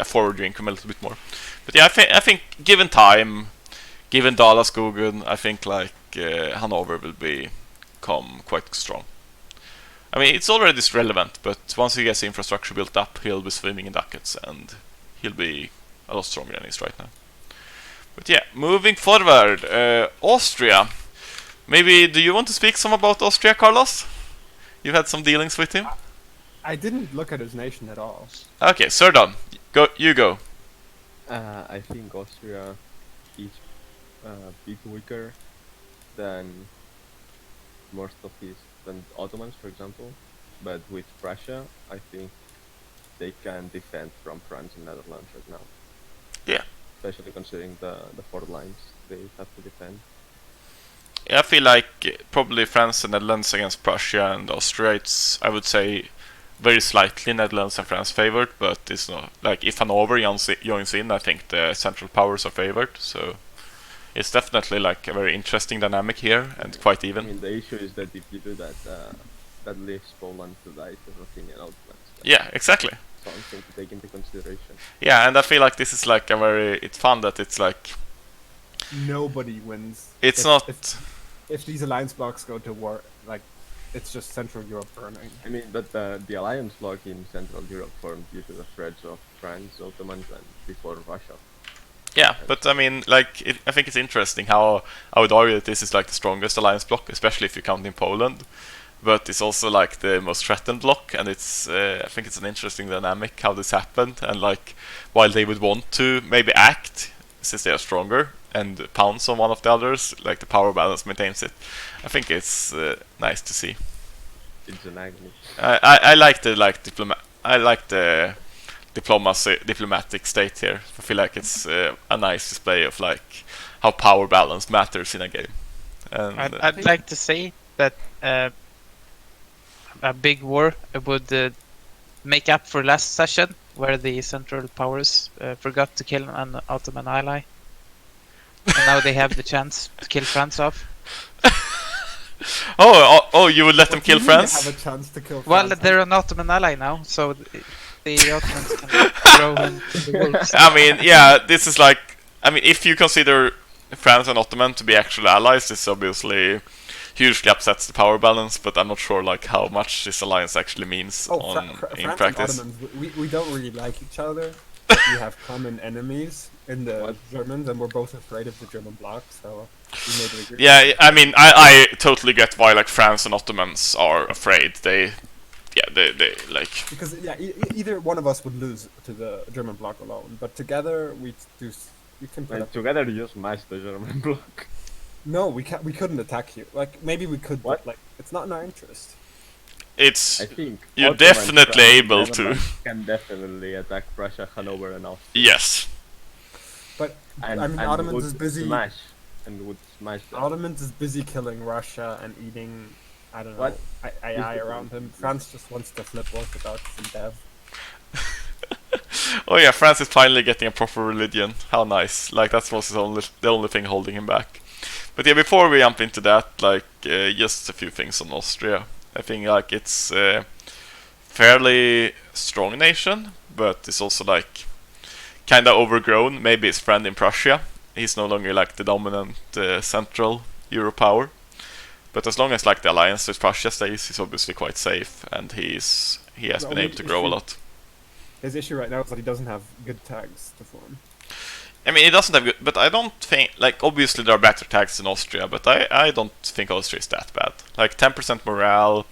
S1: Forward your income a little bit more. But yeah, I think given time, given Dalaskogen, I think like Hanover will become quite strong. I mean, it's already relevant, but once he gets the infrastructure built up, he'll be swimming in ducats, and he'll be a lot stronger than he is right now. But yeah, moving forward, Austria. Maybe do you want to speak some about Austria, Carlos? You've had some dealings with him.
S5: I didn't look at his nation at all.
S1: Okay, Surdon, you go.
S4: I think Austria is a bit weaker than most of than Ottomans, for example. But with Prussia, I think they can defend from France and Netherlands right now.
S1: Yeah.
S4: Especially considering the 4 lines they have to defend.
S1: Yeah, I feel like probably France and Netherlands against Prussia and Austria. It's, I would say, very slightly Netherlands and France favored, but it's not like if Hanover joins in, I think the Central Powers are favored. So it's definitely like a very interesting dynamic here and quite even.
S4: I mean, the issue is that if you do that, that leaves Poland to die to Ruthenian outlands.
S1: Yeah, exactly.
S4: Something to take into consideration.
S1: Yeah, and I feel like this is like it's fun that it's like
S5: nobody wins.
S1: It's not.
S5: If these alliance blocks go to war, like. It's just Central Europe burning.
S4: I mean, but the alliance bloc in Central Europe formed due to the threats of France, Ottomans, and before Russia.
S1: Yeah, but I mean, like, I think it's interesting how I would argue that this is like the strongest alliance bloc, especially if you count in Poland. But it's also like the most threatened bloc, and it's I think it's an interesting dynamic how this happened, and like while they would want to maybe act since they are stronger and pounce on one of the others, like the power balance maintains it. I think it's nice to see.
S4: It's an agony.
S1: I like the diplomatic state here. I feel like it's a nice display of like how power balance matters in a game. And
S2: I'd like to say that a big war would make up for last session, where the Central Powers forgot to kill an Ottoman ally. And now they have the chance to kill France off.
S1: oh, you would let them kill France?
S5: Have a chance to kill
S2: Well,
S5: France.
S2: they're an Ottoman ally now, so the Ottomans can throw him to the wolves.
S1: I mean, yeah, this is like, I mean, if you consider France and Ottoman to be actual allies, this obviously hugely upsets the power balance, but I'm not sure like how much this alliance actually means in
S5: France
S1: practice.
S5: and Ottomans, we don't really like each other. But we have common enemies in the Germans, and we're both afraid of the German bloc, so we made an agreement.
S1: Yeah, I mean, I totally get why like France and Ottomans are afraid. They like.
S5: Because either one of us would lose to the German bloc alone, but together we can. Put up.
S4: Together you just smash the German bloc.
S5: No, we can't. We couldn't attack you. Like maybe we could, but like it's not in our interest.
S1: It's
S4: I think
S1: you're
S4: Ottoman
S1: definitely
S4: France
S1: able
S4: and
S1: to.
S4: Netherlands can definitely attack Prussia, Hanover, and Austria.
S1: Yes.
S5: But
S4: And,
S5: I mean,
S4: and
S5: Ottomans
S4: would
S5: is busy.
S4: Smash and would smash them.
S5: Ottomans is busy killing Russia and eating, I don't know,
S4: What?
S5: AI around him. France just wants to flip Orthodox and Dev.
S1: Oh yeah, France is finally getting a proper religion. How nice! Like that was the only thing holding him back. But yeah, before we jump into that, like just a few things on Austria. I think like it's a fairly strong nation, but it's also like kind of overgrown. Maybe his friend in Prussia. He's no longer like the dominant Central Euro power. But as long as like the alliance with Prussia stays, he's obviously quite safe, and he has been able to grow a lot.
S5: His issue right now is that he doesn't have good tags to form.
S1: I mean, it doesn't have good, but I don't think, like, obviously there are better tags in Austria, but I don't think Austria is that bad. Like, 10% morale,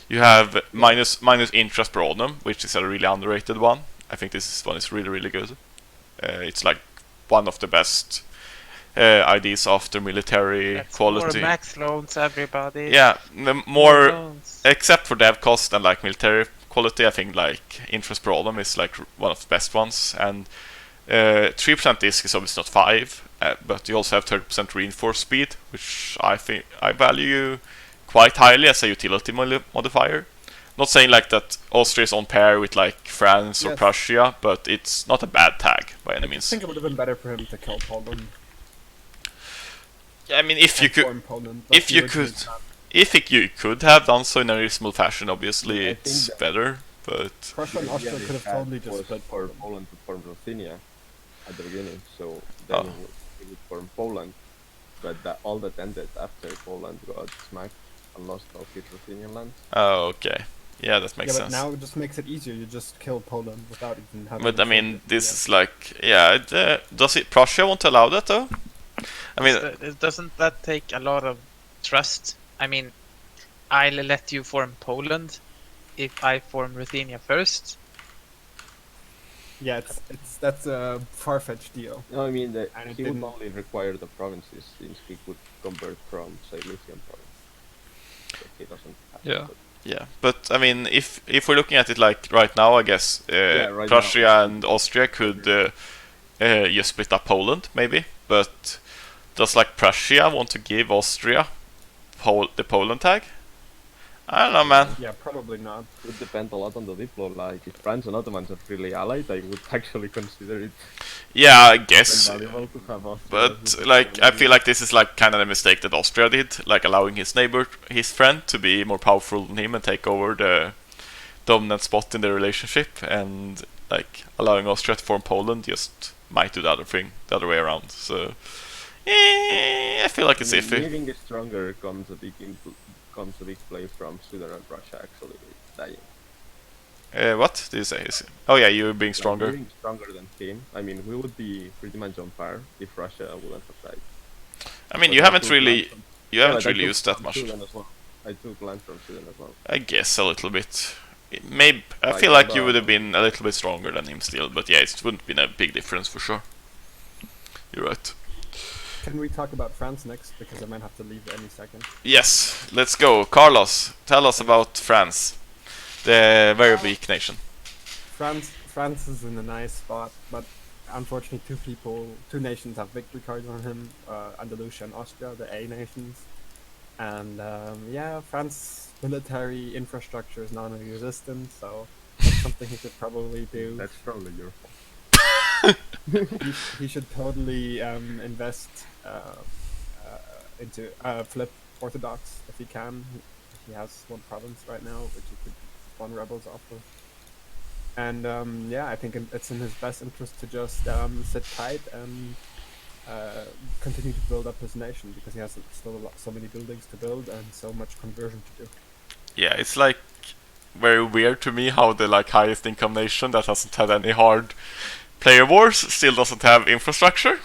S1: you have minus interest per annum, which is a really underrated one. I think this one is really, really good. It's like one of the best IDs after military
S2: That's
S1: quality.
S2: More max loans, everybody.
S1: Yeah, more,
S2: loans.
S1: except for dev cost and like military quality, I think like interest per annum is like one of the best ones, and 3% disc is obviously not 5, but you also have 30% reinforced speed, which I think I value quite highly as a utility modifier. Not saying like that Austria is on par with like France or
S5: Yes.
S1: Prussia, but it's not a bad tag by any
S5: I
S1: means.
S5: think it would have been better for him to kill Poland.
S1: I mean, if you
S5: and
S1: could,
S5: form Poland,
S1: if
S5: like
S1: you
S5: the original
S1: could-
S5: plan.
S1: you could have done so in a reasonable fashion, obviously
S4: I
S1: it's
S4: think
S1: better. But
S5: Prussia and Austria could have totally just split
S4: for
S5: Poland.
S4: Poland to form Ruthenia at the beginning, so
S1: Oh.
S4: then he would form Poland. But all that ended after Poland got smacked and lost all its Ruthenian lands.
S1: oh, okay, yeah, that makes
S5: Yeah, but
S1: sense.
S5: now it just makes it easier. You just kill Poland without even having.
S1: But
S5: to
S1: I mean,
S5: fight it.
S1: this is like, yeah. Does it Prussia want to allow that though? I mean,
S2: Doesn't that take a lot of trust? I mean, I'll let you form Poland if I form Ruthenia first.
S5: Yeah, that's a far-fetched deal.
S4: No, I mean that
S5: And it
S4: he would
S5: didn't-
S4: only require the provinces since he could convert from, say, Lithium province. But he doesn't have to,
S3: Yeah.
S4: but-
S1: yeah. But I mean, if we're looking at it like right now, I guess
S4: right
S1: Prussia
S4: now.
S1: and Austria could just split up Poland, maybe. But does like Prussia want to give Austria the Poland tag? I don't know, man.
S5: Yeah, probably not.
S4: It would depend a lot on the Diplo. Like, if France and Ottomans are really allied, I would actually consider it
S1: Yeah, I guess.
S4: valuable to have Austria.
S1: But like, I feel like this is like kind of the mistake that Austria did, like allowing his friend, to be more powerful than him and take over the dominant spot in the relationship, and like allowing Austria to form Poland just might do the other way around. So, I feel like it's iffy.
S4: Leaving it stronger comes a big play from Sweden and Russia actually dying.
S1: What did you say? Oh yeah, you being stronger.
S4: Being stronger than him. I mean, we would be pretty much on par if Russia wouldn't have died.
S1: I mean,
S4: But
S1: you
S4: I
S1: haven't
S4: took
S1: really,
S4: land from-
S1: you haven't
S4: but I
S1: really
S4: took
S1: used that
S4: from
S1: much.
S4: Sweden as well. I took land from Sweden as well.
S1: I guess a little bit. Maybe I
S4: Like
S1: feel like you
S4: about-
S1: would have been a little bit stronger than him still, but yeah, it wouldn't been a big difference for sure. You're right.
S5: Can we talk about France next? Because I might have to leave any second.
S1: Yes, let's go. Carlos, tell us about France, the very weak nation.
S5: France France is in a nice spot, but unfortunately, two nations have victory cards on him: Andalusia and Austria, the A nations. And yeah, France military infrastructure is non-existent, so that's something he should probably do.
S4: That's probably your fault.
S5: He should totally invest into flip Orthodox if he can. He has one province right now, which he could spawn rebels off of. And yeah, I think it's in his best interest to just sit tight and continue to build up his nation, because he has still so many buildings to build and so much conversion to do.
S1: Yeah, it's like very weird to me how the like highest income nation that hasn't had any hard player wars still doesn't have infrastructure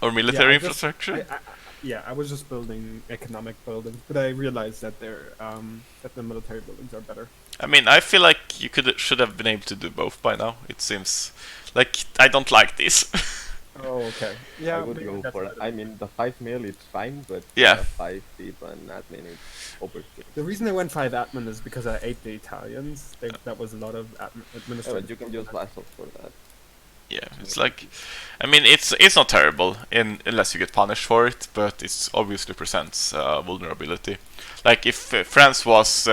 S1: or military infrastructure.
S5: I was just building economic buildings, but I realized that that the military buildings are better.
S1: I mean, I feel like you should have been able to do both by now. It seems like I don't like this.
S5: Oh, okay. Yeah,
S4: I would go for it. I mean, the 5 mil it's fine, but
S1: Yeah.
S4: 5 people and admin it's overkill.
S5: The reason I went 5 admin is because I ate the Italians. That was a lot of
S4: Yeah,
S5: administrative.
S4: but you can use vassals for that.
S1: Yeah, it's like, I mean, it's not terrible unless you get punished for it, but it obviously presents vulnerability. Like if France was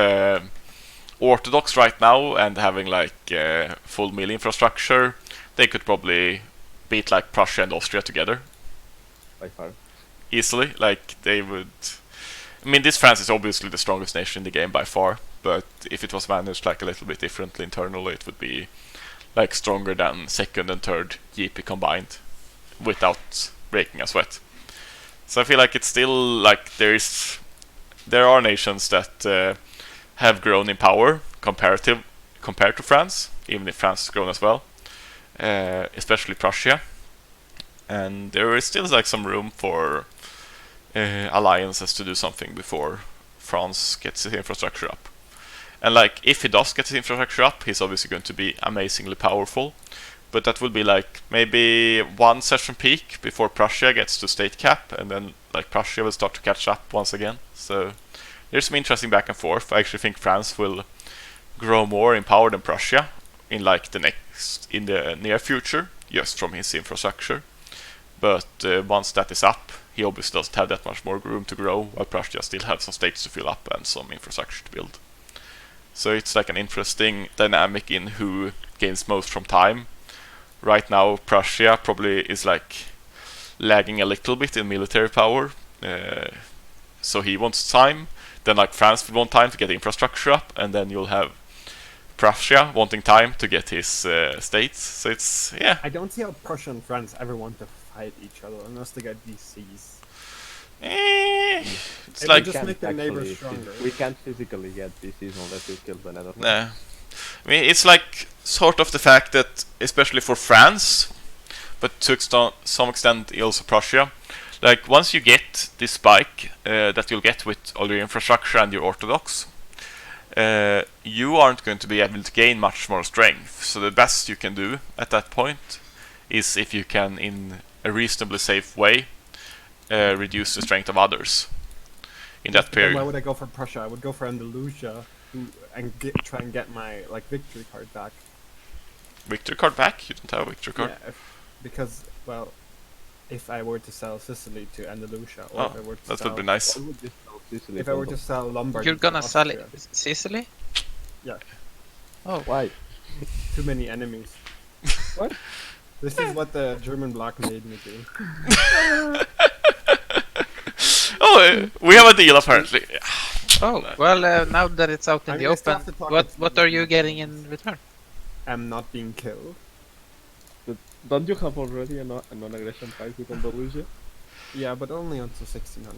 S1: Orthodox right now and having like full mill infrastructure, they could probably beat like Prussia and Austria together
S4: By far.
S1: easily. Like they would. I mean, this France is obviously the strongest nation in the game by far, but if it was managed like a little bit differently internally, it would be like stronger than second and third GP combined without breaking a sweat. So I feel like it's still like there are nations that have grown in power compared to France, even if France has grown as well, especially Prussia, and there is still like some room for alliances to do something before France gets his infrastructure up. And like if he does get his infrastructure up, he's obviously going to be amazingly powerful, but that will be like maybe one session peak before Prussia gets to state cap, and then like Prussia will start to catch up once again. So there's some interesting back and forth. I actually think France will grow more in power than Prussia in like in the near future, just from his infrastructure. But once that is up, he obviously doesn't have that much more room to grow, while Prussia still have some states to fill up and some infrastructure to build. So it's like an interesting dynamic in who gains most from time. Right now, Prussia probably is like lagging a little bit in military power, so he wants time. Then like France will want time to get infrastructure up, and then you'll have Prussia wanting time to get his states. So it's
S5: I don't see how Prussia and France ever want to fight each other unless they get DCs.
S1: It's
S5: It
S1: like
S5: would just make their neighbors stronger.
S4: We can't physically get DCs unless we kill the Netherlands.
S1: I mean, it's like sort of the fact that, especially for France, but to some extent also Prussia, like once you get this spike that you'll get with all your infrastructure and your Orthodox, you aren't going to be able to gain much more strength. So the best you can do at that point is if you can, in a reasonably safe way, reduce the strength of others in that
S5: Then
S1: period.
S5: why would I go for Prussia? I would go for Andalusia and try and get my like victory card back.
S1: Victory card back? You don't have a victory card?
S5: Yeah, because well, if I were to sell Sicily to Andalusia, or
S1: Oh,
S5: if I were to
S1: that
S5: sell,
S1: would be nice.
S4: Why would you sell Sicily
S5: if I were
S4: to
S5: to sell Lombardy,
S2: You're gonna
S5: to
S2: sell
S5: Austria,
S2: it, Sicily?
S5: Yeah.
S2: Oh,
S4: Why?
S5: Too many enemies.
S4: What?
S5: This is what the German bloc made me do.
S1: Oh, we have a deal apparently.
S2: oh. Well, now that it's out in
S5: I
S2: the
S5: mean, I still
S2: open,
S5: have to talk
S2: what
S5: to
S2: are you getting in return?
S5: I'm not being killed.
S4: Don't you have already a non-aggression pact with Andalusia?
S5: Yeah, but only until 1600.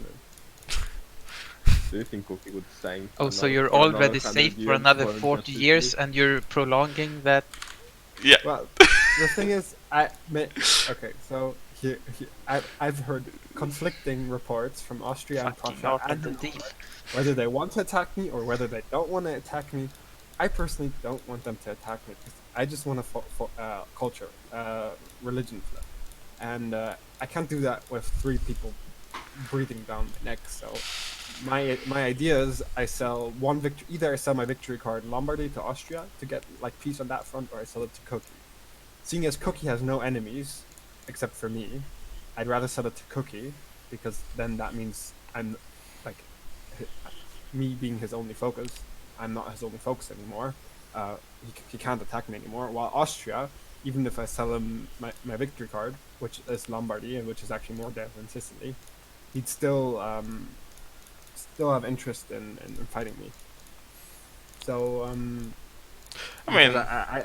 S4: Do you think Cookie would sign?
S2: Oh, so
S4: another-
S2: you're
S4: for another
S2: already
S4: 100
S2: safe for
S4: years
S2: another
S4: for
S2: 40
S4: just
S2: years,
S4: Sicily?
S2: and you're prolonging that.
S1: Yeah.
S5: Well, the thing is, okay, so I've heard conflicting reports from Austria and
S2: Fucking
S5: Prussia,
S2: out of
S5: and
S2: the deal.
S5: whether they want to attack me or whether they don't want to attack me. I personally don't want them to attack me because I just want to culture, religion flip, and I can't do that with 3 people breathing down my neck. So my idea is I sell one victory. Either I sell my victory card in Lombardy to Austria to get like peace on that front, or I sell it to Cookie. Seeing as Cookie has no enemies except for me, I'd rather sell it to Cookie because then that means I'm like me being his only focus. I'm not his only focus anymore. He can't attack me anymore. While Austria, even if I sell him my victory card, which is Lombardy and which is actually more dead than Sicily, he'd still have interest in fighting me. So
S1: I mean,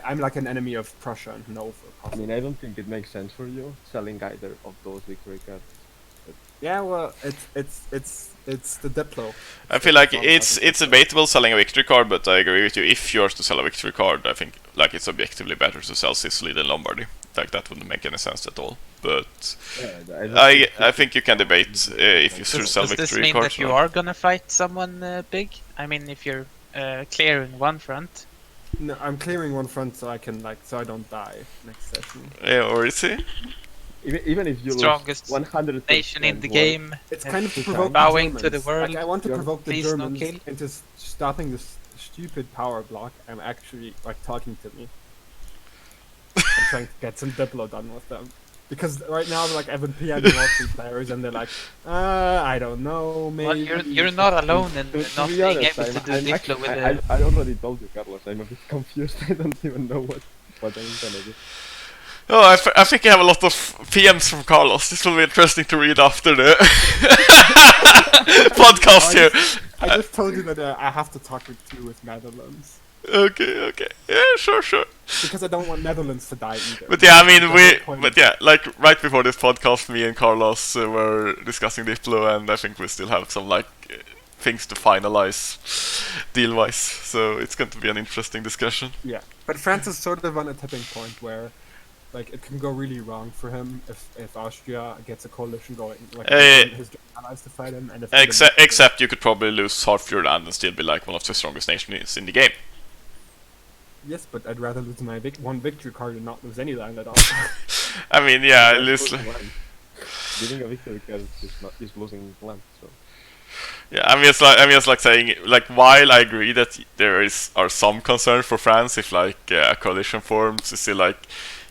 S5: I'm like an enemy of Prussia and Hanover.
S4: I mean, I don't think it makes sense for you selling either of those victory cards.
S5: Yeah, well, it's the Diplo.
S1: I feel like it's debatable selling a victory card, but I agree with you. If you're to sell a victory card, I think like it's objectively better to sell Sicily than Lombardy. Like that wouldn't make any sense at all. But
S4: Yeah,
S1: I think you can debate if you should sell
S2: Does
S1: victory
S2: this mean
S1: cards.
S2: that you are gonna fight someone big? I mean, if you're clearing one front.
S5: No, I'm clearing one front so I can so I don't die next session.
S1: Yeah, or is he?
S4: even if you
S2: Strongest
S4: lose 100
S2: nation in the game.
S5: It's kind of to
S4: It's
S5: provoke
S2: bowing
S5: the
S2: to the
S5: Germans.
S2: world.
S5: Like, I want to
S4: You're-
S5: provoke the
S2: Please no
S5: Germans
S2: kill.
S5: into stopping this stupid power block and actually like talking to me. I'm trying to get some Diplo done with them. Because right now, like, I've been PMing all three players, and they're like, I don't know, maybe.
S2: Well, you're not alone in
S4: To
S2: not
S4: be
S2: being
S4: honest,
S2: able to do
S4: I'm
S2: Diplo
S4: actually,
S2: with
S4: I already told you, Carlos, I'm a bit confused. I don't even know what I'm gonna do.
S1: Oh, I think I have a lot of PMs from Carlos. This will be interesting to read after the podcast here.
S5: I just told you that I have to talk with Netherlands.
S1: Okay. Yeah, sure.
S5: Because I don't want Netherlands to die either.
S1: But yeah, I mean,
S5: That's the whole point.
S1: like right before this podcast, me and Carlos were discussing Diplo, and I think we still have some things to finalize deal-wise. So it's going to be an interesting discussion.
S5: Yeah, but France is sort of on a tipping point where, like, it can go really wrong for him if Austria gets a coalition going, like his allies to fight him, and if
S1: Except you could probably lose half your land and still be like one of the strongest nations in the game.
S5: Yes, but I'd rather lose my one victory card and not lose any land at all.
S1: I mean, yeah,
S4: That's
S1: lose.
S4: losing land. Getting a victory card is losing land. So
S1: Yeah, I'm just like saying, like, while I agree that there are some concerns for France if like a coalition forms, it's still like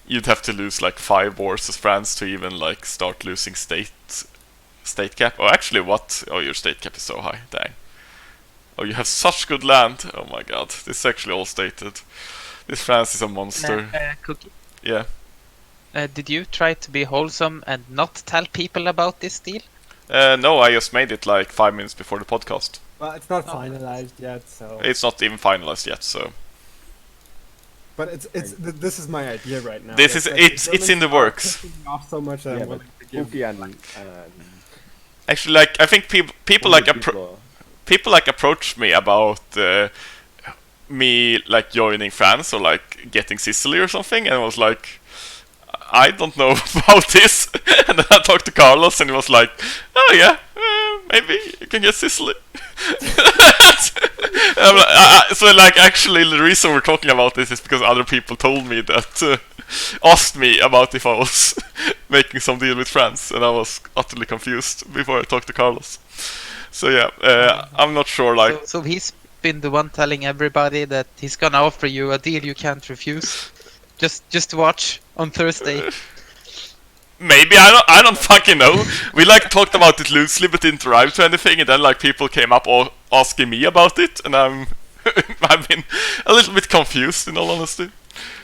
S1: you'd have to lose like 5 wars as France to even like start losing state cap. Oh, actually, what? Oh, your state cap is so high. Dang. Oh, you have such good land. Oh my god, this is actually all stated. This France is a monster.
S2: Cookie.
S1: Yeah.
S2: Did you try to be wholesome and not tell people about this deal?
S1: No, I just made it like 5 minutes before the podcast.
S5: Well, it's not finalized yet, so.
S1: It's not even finalized yet, so.
S5: But this is my idea right now.
S1: This is it's in the works.
S5: Pissing me off so much that
S4: yeah,
S5: I'm
S4: but
S5: willing to give.
S4: Cookie and
S1: Actually, like, I think people like people like approach me about me like joining France or like getting Sicily or something, and I was like, I don't know about this. And then I talked to Carlos, and he was like, oh yeah, maybe you can get Sicily. So like, actually the reason we're talking about this is because other people told me that asked me about if I was making some deal with France, and I was utterly confused before I talked to Carlos. So yeah, I'm not sure. Like,
S2: So he's been the one telling everybody that he's gonna offer you a deal you can't refuse. Just watch on Thursday.
S1: maybe I don't fucking know. We like talked about it loosely, but didn't arrive to anything. And then like people came up asking me about it, and I've been a little bit confused in all honesty.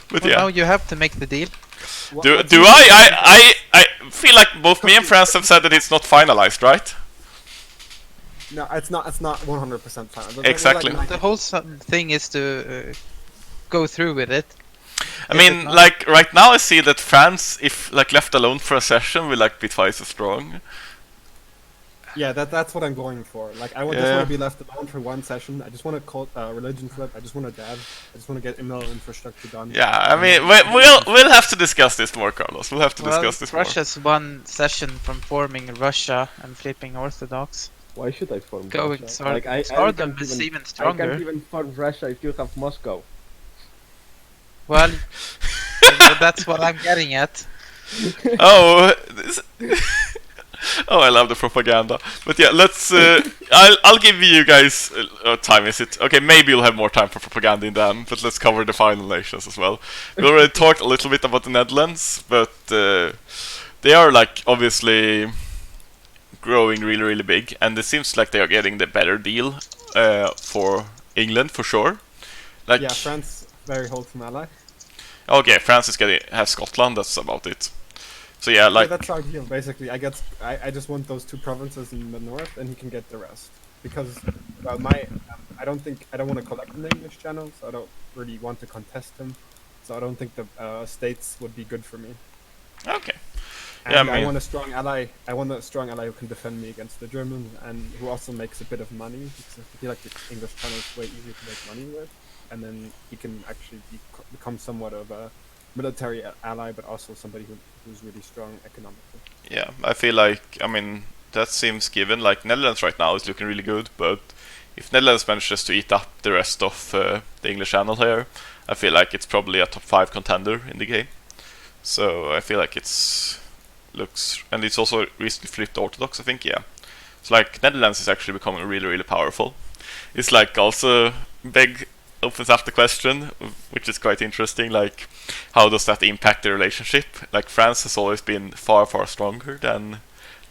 S1: But
S2: Well,
S1: yeah.
S2: now you have to make the deal.
S1: Do I feel like both me and France have said that it's not finalized, right?
S5: No, it's not 100% final. But
S1: Exactly.
S2: The whole thing is to go through with it.
S1: I mean, like right now I see that France, if like left alone for a session, will like be twice as strong.
S5: Yeah, that's what I'm going for. Like, I just
S1: Yeah.
S5: want to be left alone for one session. I just want to religion flip. I just want to dev. I just want to get email infrastructure done.
S1: Yeah, I mean, we'll have to discuss this more, Carlos. We'll have to discuss this more.
S2: Russia's one session from forming Russia and flipping Orthodox.
S4: why should I form
S2: Going
S4: Russia?
S2: Surdon.
S4: Like, I
S2: Surdon
S4: can't
S2: is
S4: even-
S2: even
S4: I
S2: stronger.
S4: can't even form Russia if you have Moscow.
S2: Well, that's what I'm getting at.
S1: Oh, Oh, I love the propaganda. But yeah, let's. I'll give you guys. Time is it? Okay, maybe you'll have more time for propaganda in them. But let's cover the final nations as well. We already talked a little bit about the Netherlands, but they are like obviously growing really, really big, and it seems like they are getting the better deal for England for sure. Like,
S5: Yeah, France, very wholesome ally.
S1: okay, France is has Scotland. That's about it. So yeah, like
S5: Yeah, that's our deal, basically. I just want those 2 provinces in the north, and he can get the rest. Because, well, I don't want to collect an English channel, so I don't really want to contest him. So I don't think the states would be good for me.
S1: okay.
S5: And
S1: Yeah, I
S5: I
S1: mean-
S5: want a strong ally. I want a strong ally who can defend me against the Germans, and who also makes a bit of money. Because I feel like the English channel is way easier to make money with, and then he can actually become somewhat of a military ally, but also somebody who's really strong economically.
S1: Yeah, I feel like, I mean, that seems given. Like, Netherlands right now is looking really good, but if Netherlands manages to eat up the rest of the English channel here, I feel like it's probably a top 5 contender in the game. So I feel like looks, and it's also recently flipped Orthodox, I think, yeah. So like, Netherlands is actually becoming really, really powerful. It's like also opens up the question, which is quite interesting, like, how does that impact the relationship? Like, France has always been far, far stronger than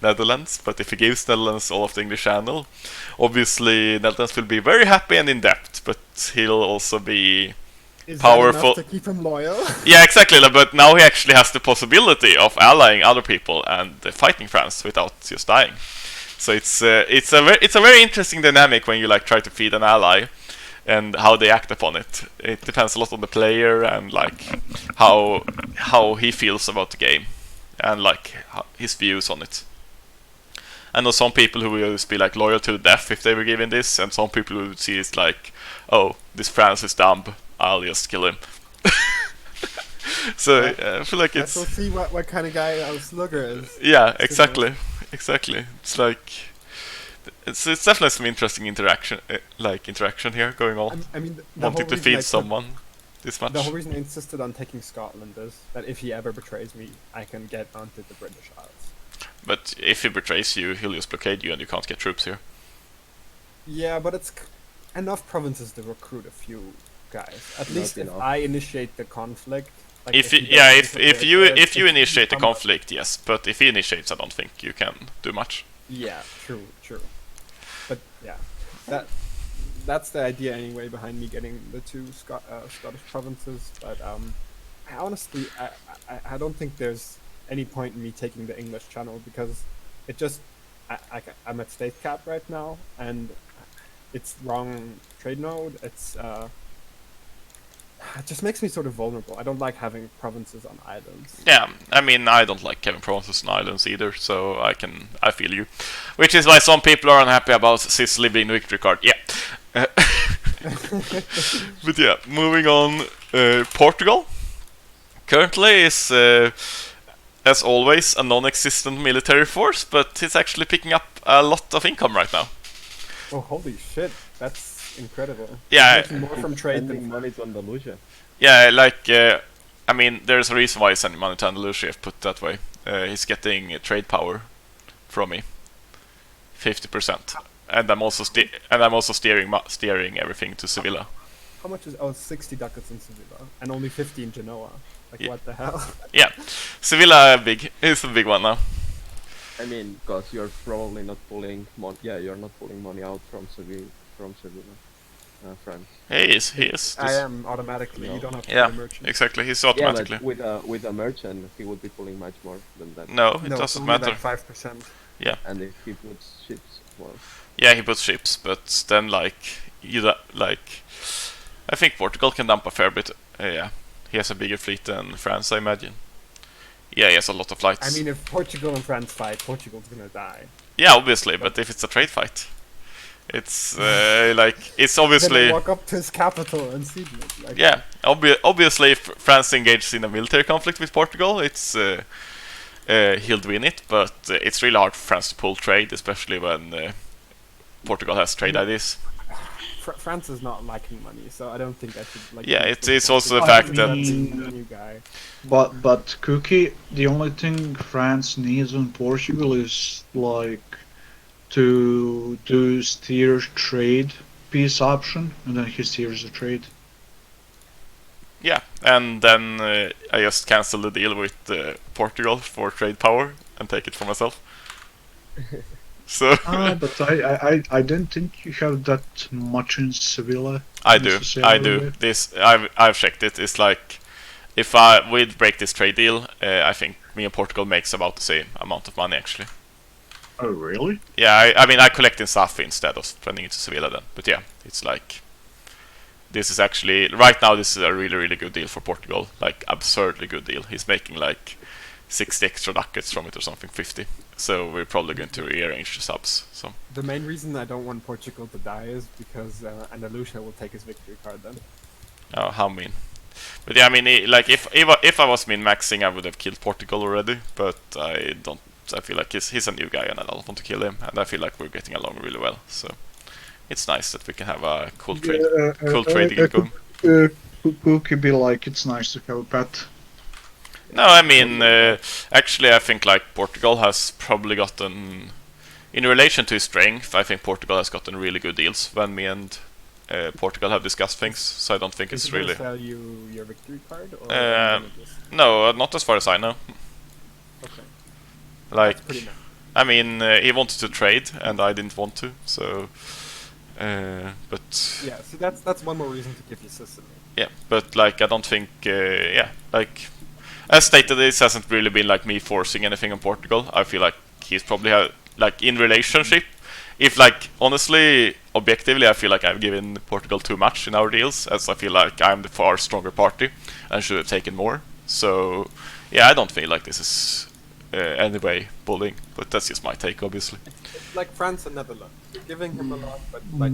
S1: Netherlands, but if he gives Netherlands all of the English channel, obviously Netherlands will be very happy and in debt, but he'll also be
S5: Is
S1: powerful.
S5: that enough to keep him loyal?
S1: Yeah, exactly, but now he actually has the possibility of allying other people and fighting France without just dying. So it's a very interesting dynamic when you like try to feed an ally, and how they act upon it. It depends a lot on the player and like how he feels about the game, and like his views on it. I know some people who will just be like loyal to death if they were given this, and some people who would see it like, oh, this France is dumb, I'll just kill him. So I feel like
S5: Let's
S1: it's
S5: see what kind of guy our slugger is.
S1: yeah, exactly. It's like it's definitely some interesting interaction here going on.
S5: I mean, the
S1: Wanting to
S5: whole reason I
S1: feed
S5: took-
S1: someone this much.
S5: The whole reason I insisted on taking Scotland is that if he ever betrays me, I can get onto the British Isles.
S1: But if he betrays you, he'll just blockade you and you can't get troops here.
S5: Yeah, but it's enough provinces to recruit a few guys. At
S4: Not
S5: least if
S4: enough.
S5: I initiate the conflict. Like
S1: If
S5: he
S1: you, yeah,
S5: doesn't
S1: if
S5: interfere,
S1: you if you
S5: it's
S1: initiate the
S5: become-
S1: conflict, yes. But if he initiates, I don't think you can do much.
S5: Yeah, true. But yeah, that's the idea anyway behind me getting the 2 Scottish provinces. But I honestly, I don't think there's any point in me taking the English channel, because it just I'm at state cap right now, and it's wrong trade node. It just makes me sort of vulnerable. I don't like having provinces on islands.
S1: Yeah, I mean, I don't like having provinces and islands either, so I feel you. Which is why some people are unhappy about Sicily being the victory card. Yeah. But yeah, moving on. Portugal currently is, as always, a non-existent military force, but it's actually picking up a lot of income right now.
S5: Oh, holy shit! That's incredible.
S1: Yeah,
S5: Making more from trade
S4: Spending
S5: than
S4: money to Andalusia.
S1: Yeah, like, I mean, there's a reason why he's sending money to Andalusia, if put it that way. He's getting trade power from me, 50%, and I'm also steering everything to Sevilla.
S5: How much is 60 ducats in Sevilla and only 50 in Genoa? Like,
S1: Yeah.
S5: what the hell?
S1: Yeah, Sevilla is a big one now.
S4: I mean, because you're probably not pulling money. Yeah, you're not pulling money out from Sevilla, France.
S1: He is.
S5: I am automatically.
S4: No.
S5: You don't have to
S1: Yeah,
S5: be a merchant.
S1: exactly. He's
S4: Yeah,
S1: automatically.
S4: but with a merchant, he would be pulling much more than that.
S1: No, it
S5: No,
S1: doesn't
S5: only
S1: matter.
S5: like 5%.
S4: And if he puts ships, well,
S1: Yeah, he puts ships, but then I think Portugal can dump a fair bit. Yeah, he has a bigger fleet than France, I imagine. Yeah, he has a lot of flights.
S5: I mean, if Portugal and France fight, Portugal's gonna die.
S1: Yeah, obviously, but if it's a trade fight, it's it's
S5: Then
S1: obviously
S5: I walk up to his capital and siege it. Like,
S1: yeah. Obviously, if France engages in a military conflict with Portugal, it's he'll win it. But it's really hard for France to pull trade, especially when Portugal has trade ideas.
S5: France is not lacking money, so I don't think I should like.
S1: Yeah,
S5: use
S1: it's also the
S5: I
S1: fact
S5: mean,
S1: that-
S5: that's the new guy.
S6: But Cookie, the only thing France needs in Portugal is like to do steer trade peace option, and then he steers the trade.
S1: Yeah, and then I just cancel the deal with Portugal for trade power and take it for myself. So
S6: But I don't think you have that much in Sevilla.
S1: I do.
S6: necessarily.
S1: This I've checked it. It's like if we'd break this trade deal, I think me and Portugal makes about the same amount of money actually.
S6: Oh really?
S1: Yeah, I mean I collect in SAF instead of spending it to Sevilla then. But yeah, it's like this is actually right now. This is a really good deal for Portugal. Like absurdly good deal. He's making like 60 extra ducats from it or something, 50. So we're probably going to rearrange the subs. So
S5: The main reason I don't want Portugal to die is because Andalusia will take his victory card then.
S1: how mean. But yeah, I mean, like if I was min maxing, I would have killed Portugal already. But I don't. I feel like he's a new guy, and I don't want to kill him. And I feel like we're getting along really well. So it's nice that we can have a cool trade, cool trading going.
S6: Cookie be like, it's nice to have a pet.
S1: No, I mean, actually, I think like Portugal has probably gotten, in relation to his strength, I think Portugal has gotten really good deals when me and Portugal have discussed things. So I don't think
S5: Is
S1: it's
S5: he gonna
S1: really.
S5: sell you your victory card or just...
S1: No, not as far as I know.
S5: Okay,
S1: Like,
S5: that's pretty nice.
S1: I mean, he wanted to trade, and I didn't want to. So, but
S5: Yeah, see that's one more reason to give you Sicily.
S1: yeah, but like I don't think, yeah, like as stated, this hasn't really been like me forcing anything on Portugal. I feel like he's probably like in relationship. If like honestly, objectively, I feel like I've given Portugal too much in our deals, as I feel like I'm the far stronger party and should have taken more. So yeah, I don't feel like this is anyway bullying, but that's just my take, obviously.
S5: It's like France and Netherlands. You're giving him a lot, but like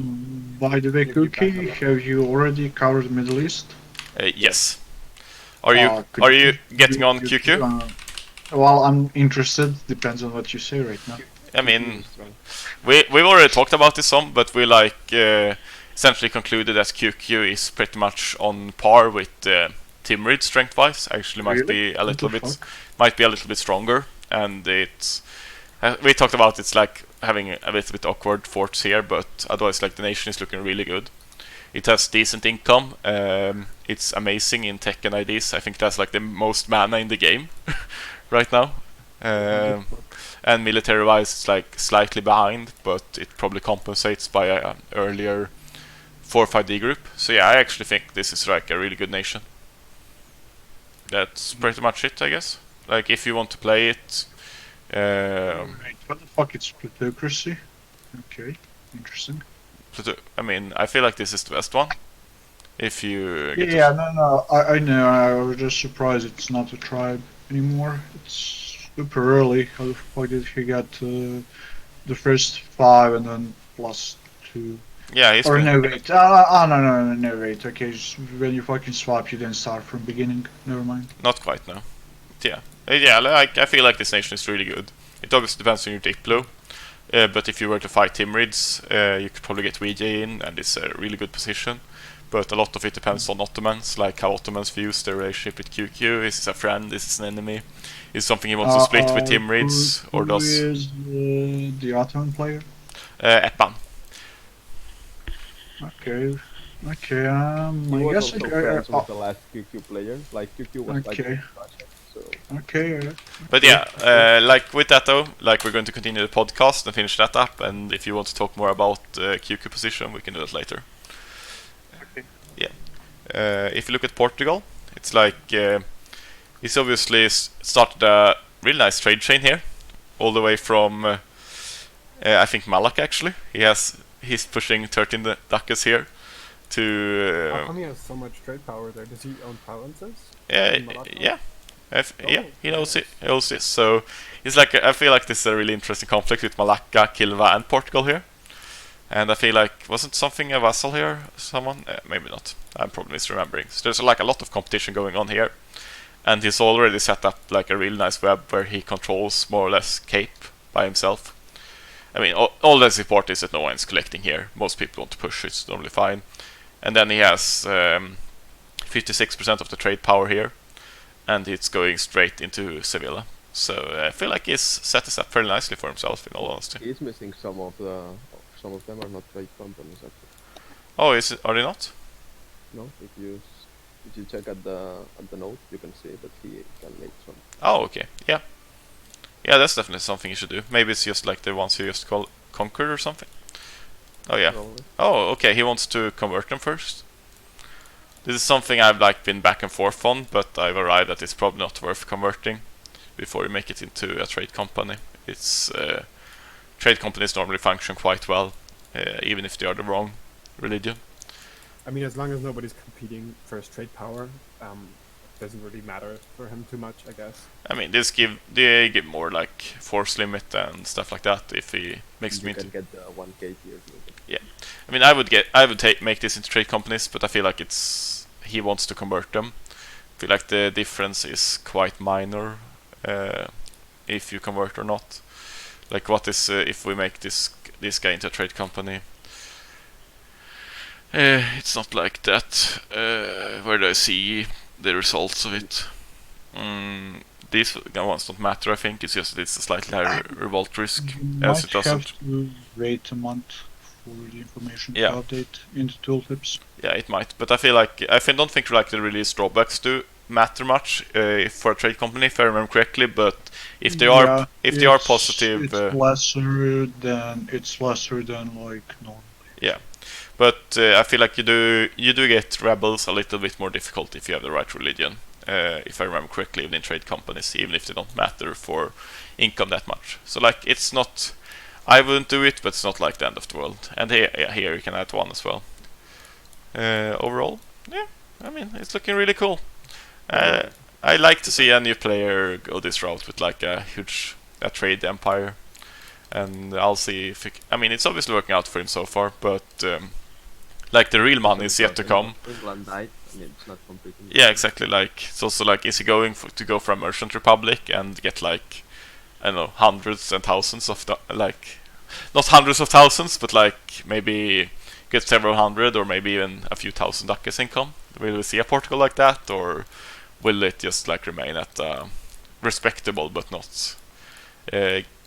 S6: By the way,
S5: give you back
S6: Cookie,
S5: a lot.
S6: have you already covered the Middle East?
S1: Yes. Are you getting on QQ?
S6: Well, I'm interested. Depends on what you say right now.
S1: I mean, we've already talked about this some, but we like essentially concluded that QQ is pretty much on par with Timrid strength-wise. Actually, might
S6: Really?
S1: be a little
S6: What the
S1: bit,
S6: fuck?
S1: might be a little bit stronger. And it's we talked about it's like having a little bit awkward forts here, but otherwise, like the nation is looking really good. It has decent income. It's amazing in tech and IDs. I think it has like the most mana in the game right now. And military-wise, it's like slightly behind, but it probably compensates by an earlier 4 or 5D group. So yeah, I actually think this is like a really good nation. That's pretty much it, I guess. Like if you want to play it,
S6: Wait, what the fuck? It's plutocracy? Okay, interesting.
S1: I mean, I feel like this is the best one. If you get
S6: Yeah, no, I know. I was just surprised it's not a tribe anymore. It's super early. How the fuck did he get the first 5 and then +2?
S1: yeah, he's
S6: Or
S1: been-
S6: no, wait. No, wait. Okay, when you fucking swap, you didn't start from beginning. Never mind.
S1: not quite no. But yeah, yeah. Like I feel like this nation is really good. It obviously depends on your Diplo. But if you were to fight Timrids, you could probably get VJ in, and it's a really good position. But a lot of it depends on Ottomans, like how Ottomans views their relationship with QQ. Is this a friend? Is this an enemy? Is something he wants to split with Timrids, or
S6: who
S1: does
S6: is the Ottoman player?
S1: Epan?
S6: Okay.
S4: He
S6: I
S4: was
S6: guess
S4: also friends with the last QQ player. Like QQ was like
S6: Okay.
S4: his project, so
S6: okay.
S1: But yeah, like with that though, like we're going to continue the podcast and finish that up. And if you want to talk more about QQ position, we can do that later.
S6: Okay.
S1: Yeah. If you look at Portugal, it's like he's obviously started a really nice trade chain here, all the way from I think Malak actually. He's pushing 13 ducats here to
S5: how come he has so much trade power there? Does he own provinces? Malacca?
S1: yeah. Yeah,
S5: Oh,
S1: he knows it. He knows this. So it's like I feel like this is a really interesting conflict with Malacca, Kilva, and Portugal here. And I feel like wasn't something a vassal here? Someone? Maybe not. I'm probably misremembering. So there's like a lot of competition going on here, and he's already set up like a really nice web where he controls more or less Cape by himself. I mean, all the support is that no one's collecting here. Most people want to push, it's normally fine. And then he has 56% of the trade power here, and it's going straight into Sevilla. So I feel like he's set this up fairly nicely for himself, in all honesty.
S4: He's missing some of them are not trade companies actually.
S1: Oh, are they not?
S4: No, if you check at the note, you can see that he can make some.
S1: Oh, okay, yeah. Yeah, that's definitely something you should do. Maybe it's just like the ones you just conquered or something. Oh yeah.
S4: Probably.
S1: Oh, okay. He wants to convert them first. This is something I've like been back and forth on, but I've arrived that it's probably not worth converting before you make it into a trade company. It's trade companies normally function quite well, even if they are the wrong religion.
S5: I mean, as long as nobody's competing for his trade power, it doesn't really matter for him too much, I guess.
S1: I mean, they give more like force limit and stuff like that if he makes
S4: You
S1: it
S4: can
S1: into.
S4: get the 1k tier.
S1: I mean, I would make this into trade companies, but I feel like he wants to convert them. I feel like the difference is quite minor if you convert or not. Like, what is if we make this guy into a trade company? It's not like that. Where do I see the results of it? These ones don't matter, I think. It's just it's a slightly higher revolt risk,
S6: You
S1: as
S6: might
S1: it doesn't.
S6: have to wait a month for the information
S1: Yeah.
S6: to update into tooltips.
S1: Yeah, it might, but I feel like don't think like the release drawbacks do matter much for a trade company, if I remember correctly. But if they are positive,
S6: it's lesser than like normal.
S1: yeah. But I feel like you do get rebels a little bit more difficult if you have the right religion. If I remember correctly, even in trade companies, even if they don't matter for income that much. So like it's not. I wouldn't do it, but it's not like the end of the world. And here you can add one as well. Overall, yeah, I mean it's looking really cool. I like to see a new player go this route with like a trade empire, and I'll see if I mean it's obviously working out for him so far, but like the real money is yet to come.
S4: England died. I mean, it's not completely.
S1: Yeah, exactly. Like it's also like, is he going to go for a merchant republic and get like, I don't know, hundreds and thousands of like, not hundreds of thousands, but like maybe get several hundred or maybe even a few thousand ducats income? Will we see a Portugal like that, or will it just like remain at respectable but not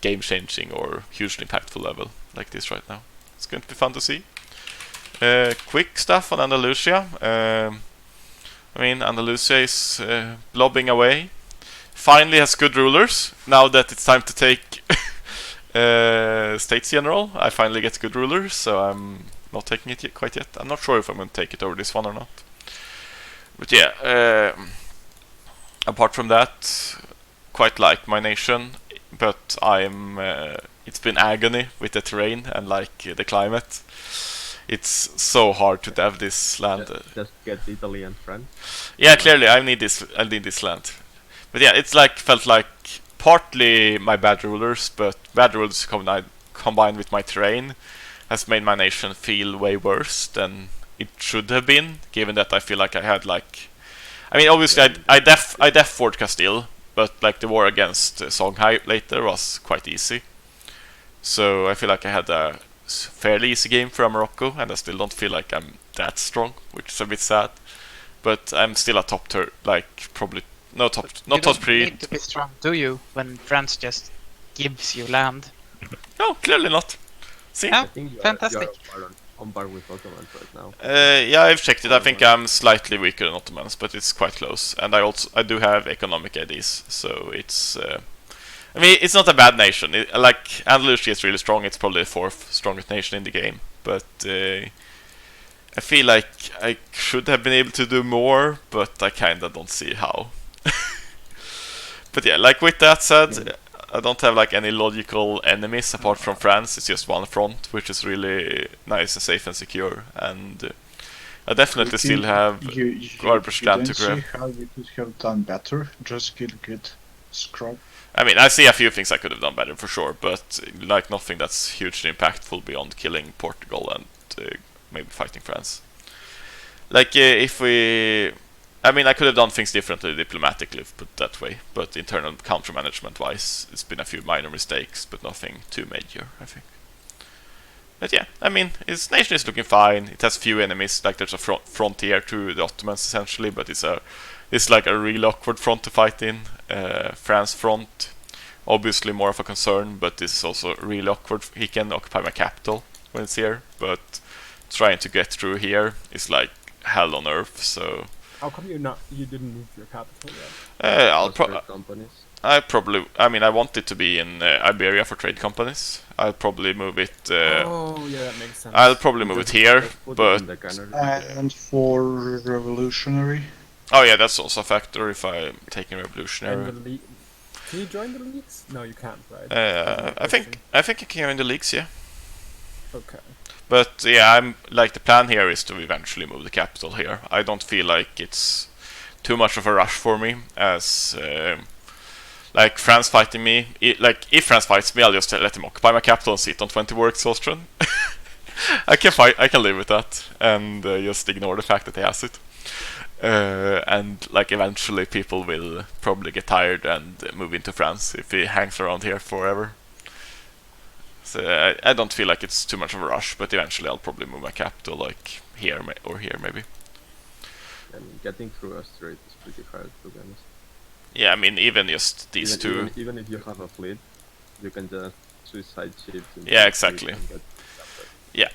S1: game-changing or hugely impactful level like this right now? It's going to be fun to see. Quick stuff on Andalusia. I mean, Andalusia is blobbing away. Finally has good rulers. Now that it's time to take States General, I finally get good rulers, so I'm not taking it quite yet. I'm not sure if I'm going to take it over this one or not. But yeah, apart from that, quite like my nation, but it's been agony with the terrain and like the climate. It's so hard to dev this land.
S4: Just get Italy and France.
S1: Yeah, clearly I need this land. But yeah, it's like felt like partly my bad rulers, but bad rulers combined with my terrain has made my nation feel way worse than it should have been, given that I feel like I had like, I mean obviously I def Fort Castile, but like the war against Songhai later was quite easy. So I feel like I had a fairly easy game for Morocco, and I still don't feel like I'm that strong, which is a bit sad. But I'm still a top like probably not top
S2: You
S1: top
S2: don't
S1: 3.
S2: need to be strong, do you? When France just gives you land.
S1: No, clearly not. See?
S2: Yeah.
S4: I think
S2: Fantastic.
S4: You are on par with Ottomans right now.
S1: Yeah, I've checked it. I think I'm slightly weaker than Ottomans, but it's quite close. And I do have economic IDs, so it's. I mean, it's not a bad nation. Like Andalusia is really strong. It's probably the 4th strongest nation in the game, but I feel like I should have been able to do more, but I kinda don't see how. But yeah, like with that said, I don't have like any logical enemies apart from France. It's just one front, which is really nice and safe and secure. And I definitely still have garbage land to grab.
S6: See how you could have done better. Just get good scrub.
S1: I mean, I see a few things I could have done better for sure, but like nothing that's hugely impactful beyond killing Portugal and maybe fighting France. Like if we I mean, I could have done things differently diplomatically, put it that way. But internal counter management wise, it's been a few minor mistakes, but nothing too major, I think. But yeah, I mean, its nation is looking fine. It has few enemies, like there's a frontier to the Ottomans essentially, but it's like a real awkward front to fight in. France front, obviously more of a concern, but this is also really awkward. He can occupy my capital when it's here, but trying to get through here is like hell on earth. So
S5: How come you didn't move your capital yet?
S4: companies.
S1: I mean, I want it to be in Iberia for trade companies. I'll probably move it.
S5: Oh, yeah, that makes sense.
S1: I'll probably move it here,
S4: Put it
S1: but
S4: in the cannery.
S6: And for revolutionary.
S1: oh yeah, that's also a factor if I'm taking
S5: And
S1: revolutionary.
S5: the league. Can you join the leagues? No, you can't, right?
S1: I think I can join the leagues, yeah.
S5: Okay.
S1: But yeah, I'm like the plan here is to eventually move the capital here. I don't feel like it's too much of a rush for me, as like France fighting me. Like if France fights me, I'll just let him occupy my capital and sit on 20 war exhaustion. I can live with that, and just ignore the fact that he has it. And like eventually people will probably get tired and move into France if he hangs around here forever. So I don't feel like it's too much of a rush, but eventually I'll probably move my capital like here or here maybe.
S4: And getting through a strait is pretty hard, to be honest.
S1: Yeah, I mean even just these two.
S4: Even if you have a fleet, you can just suicide ships.
S1: Yeah, exactly. Yeah.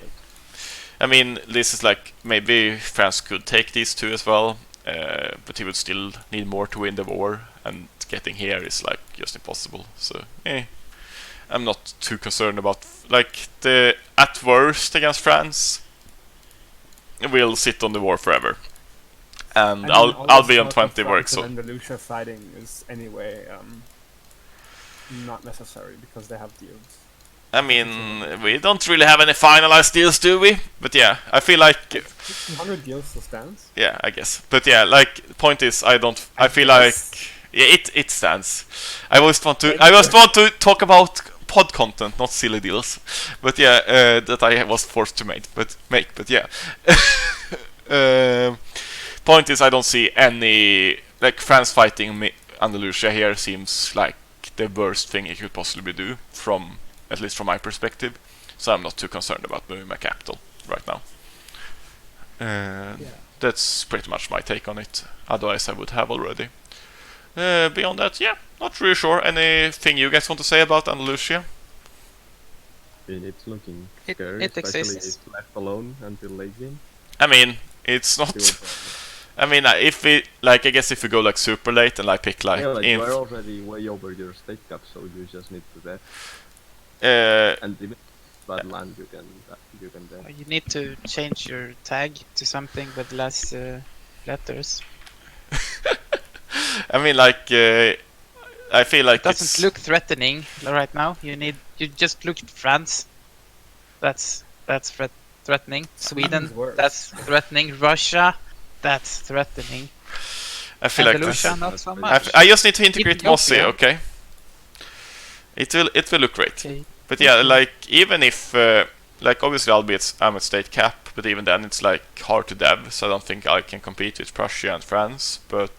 S1: I mean, this is like maybe France could take these two as well, but he would still need more to win the war, and getting here is like just impossible. So, I'm not too concerned about like the at worst against France. We'll sit on the war forever, and I'll be on 20 work. So
S5: Andalusia fighting is anyway not necessary because they have deals.
S1: I mean, we don't really have any finalized deals, do we? But yeah, I feel like
S5: 100 deals still stands.
S1: yeah, I guess. But yeah, like the point is, I feel like yeah, it stands. I just want to talk about pod content, not silly deals. But yeah, that I was forced to make. But yeah. Point is, I don't see any like France fighting Andalusia here seems like the worst thing it could possibly do from. At least from my perspective, so I'm not too concerned about moving my capital right now. That's pretty much my take on it. Otherwise, I would have already. Beyond that, yeah, not really sure. Anything you guys want to say about Andalusia?
S4: It's looking
S2: It-
S4: scary,
S2: it
S4: especially
S2: exists.
S4: if left alone until late game.
S1: I mean, it's not. I mean, if we like, I guess if we go like super late and I pick like,
S4: Yeah, like you're already way over your state cap, so you just need to death. And even bad land, you can death.
S2: You need to change your tag to something with less letters.
S1: I mean, like, I feel like
S2: It doesn't look threatening right now. You just look at France. That's threatening. Sweden,
S5: worse.
S2: that's threatening. Russia, that's threatening.
S1: I feel like this.
S2: Andalusia, not so much.
S1: I just need to integrate Mossy,
S2: Ethiopia.
S1: okay? It will look great.
S2: Okay.
S1: But yeah, like even if like obviously I'm at state cap, but even then it's like hard to dev, so I don't think I can compete with Prussia and France. But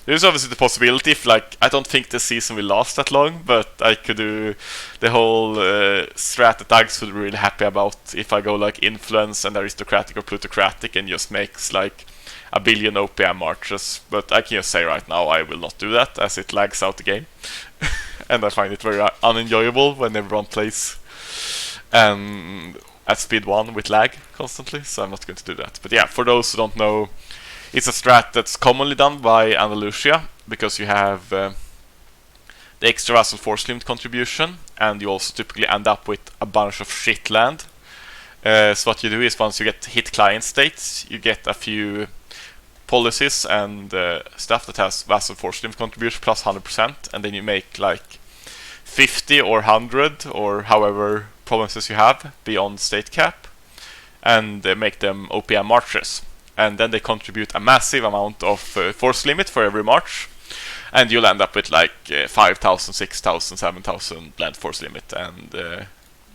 S1: there's obviously the possibility if like I don't think the season will last that long, but I could do the whole strat that Duggs would be really happy about if I go like influence and aristocratic or plutocratic and just makes like a billion OPM marches. But I can just say right now I will not do that as it lags out the game. And I find it very unenjoyable when everyone plays at speed 1 with lag constantly, so I'm not going to do that. But yeah, for those who don't know, it's a strat that's commonly done by Andalusia, because you have the extra vassal force limit contribution, and you also typically end up with a bunch of shit land. So what you do is once you get hit client states, you get a few policies and stuff that has vassal force limit contribution plus 100%, and then you make like 50 or 100 or however provinces you have beyond state cap, and make them OPM marches, and then they contribute a massive amount of force limit for every march, and you'll end up with like 5,000, 6,000, 7,000 blend force limit, and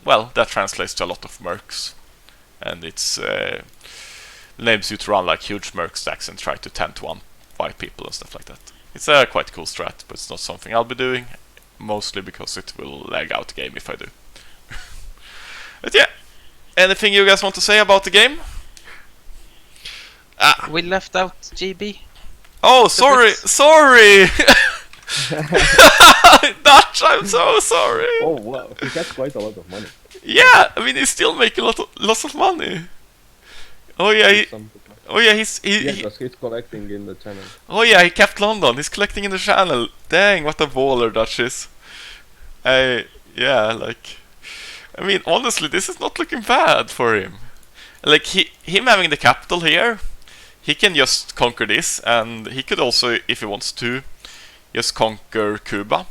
S1: well, that translates to a lot of mercs, and it's enables you to run like huge merc stacks and try to 10-1 fight people and stuff like that. It's a quite cool strat, but it's not something I'll be doing, mostly because it will lag out the game if I do. But yeah, anything you guys want to say about the game?
S2: We left out GB.
S1: Oh, sorry! Dutch, I'm so sorry!
S4: Oh wow, he gets quite a lot of money.
S1: Yeah, I mean, he's still making lots of money. Oh yeah,
S4: He's
S1: he's
S4: collecting in the channel.
S1: oh yeah, he kept London. He's collecting in the channel. Dang, what a baller Dutch is. Yeah, like, I mean, honestly, this is not looking bad for him. Like, him having the capital here, he can just conquer this, and he could also, if he wants to, just conquer Cuba.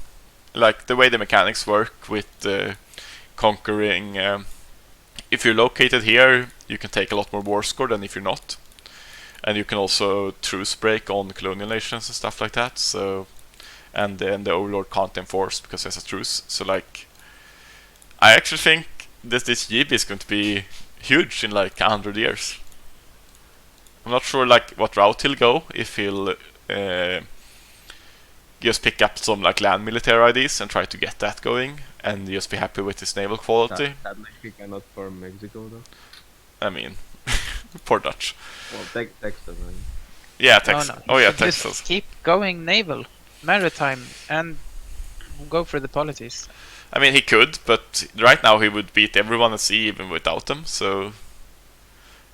S1: Like, the way the mechanics work with conquering, if you're located here, you can take a lot more war score than if you're not. And you can also truce break on colonial nations and stuff like that. So, and then the overlord can't enforce because there's a truce. So, like, I actually think this GB is going to be huge in like 100 years. I'm not sure like what route he'll go, if he'll just pick up some like land military IDs and try to get that going and just be happy with his naval quality.
S4: Sadly, he cannot farm Mexico though.
S1: I mean, poor Dutch.
S4: Well, Texas. I mean.
S1: Yeah, Texas.
S2: No.
S1: Oh yeah,
S2: Just
S1: Texas.
S2: keep going naval, maritime, and go for the polities.
S1: I mean, he could, but right now he would beat everyone at sea even without them. So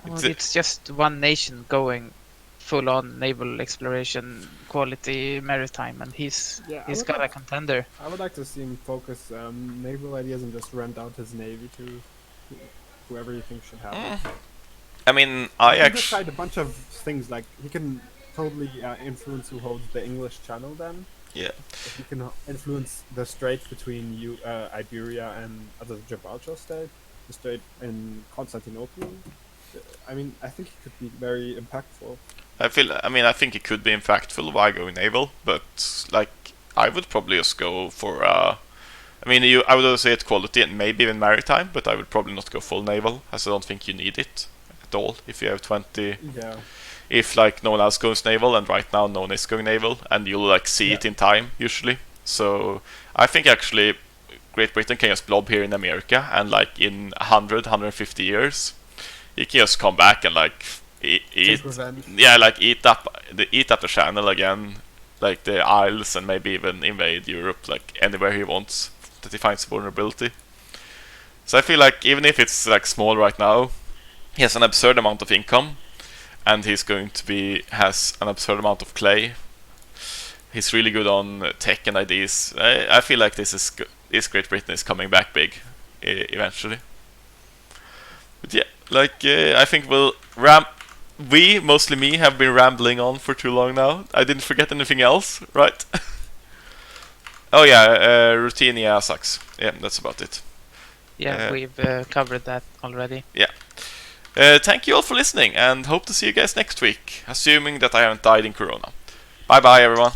S2: It's just one nation going full on naval exploration, quality maritime, and he's got a contender.
S5: I would like to see him focus naval ideas and just rent out his navy to whoever you think should have it.
S1: I mean,
S5: He
S1: I
S5: can
S1: actually.
S5: decide a bunch of things, like he can totally influence who holds the English Channel then.
S1: Yeah.
S5: He can influence the strait between Iberia and the Gibraltar state, the strait in Constantinople. I mean, I think he could be very impactful.
S1: I think it could be impactful by going naval, but like I would probably just go for. I would also say it's quality and maybe even maritime, but I would probably not go full naval, as I don't think you need it at all if you have 20.
S5: Yeah.
S1: If like no one else goes naval, and right now no one is going naval, and you'll like see it in time usually. So I think actually Great Britain can just blob here in America, and like in 150 years, you can just come back and like eat up the channel again, like the Isles, and maybe even invade Europe, like anywhere he wants that he finds vulnerability. So I feel like even if it's like small right now, he has an absurd amount of income. And has an absurd amount of clay. He's really good on tech and ideas. I feel like this Great Britain is coming back big eventually. But yeah, like I think mostly me, have been rambling on for too long now. I didn't forget anything else, right? Oh yeah, Routine sucks. Yeah, that's about it.
S2: Yeah, we've covered that already.
S1: Yeah. Thank you all for listening, and hope to see you guys next week, assuming that I haven't died in Corona. Bye bye, everyone.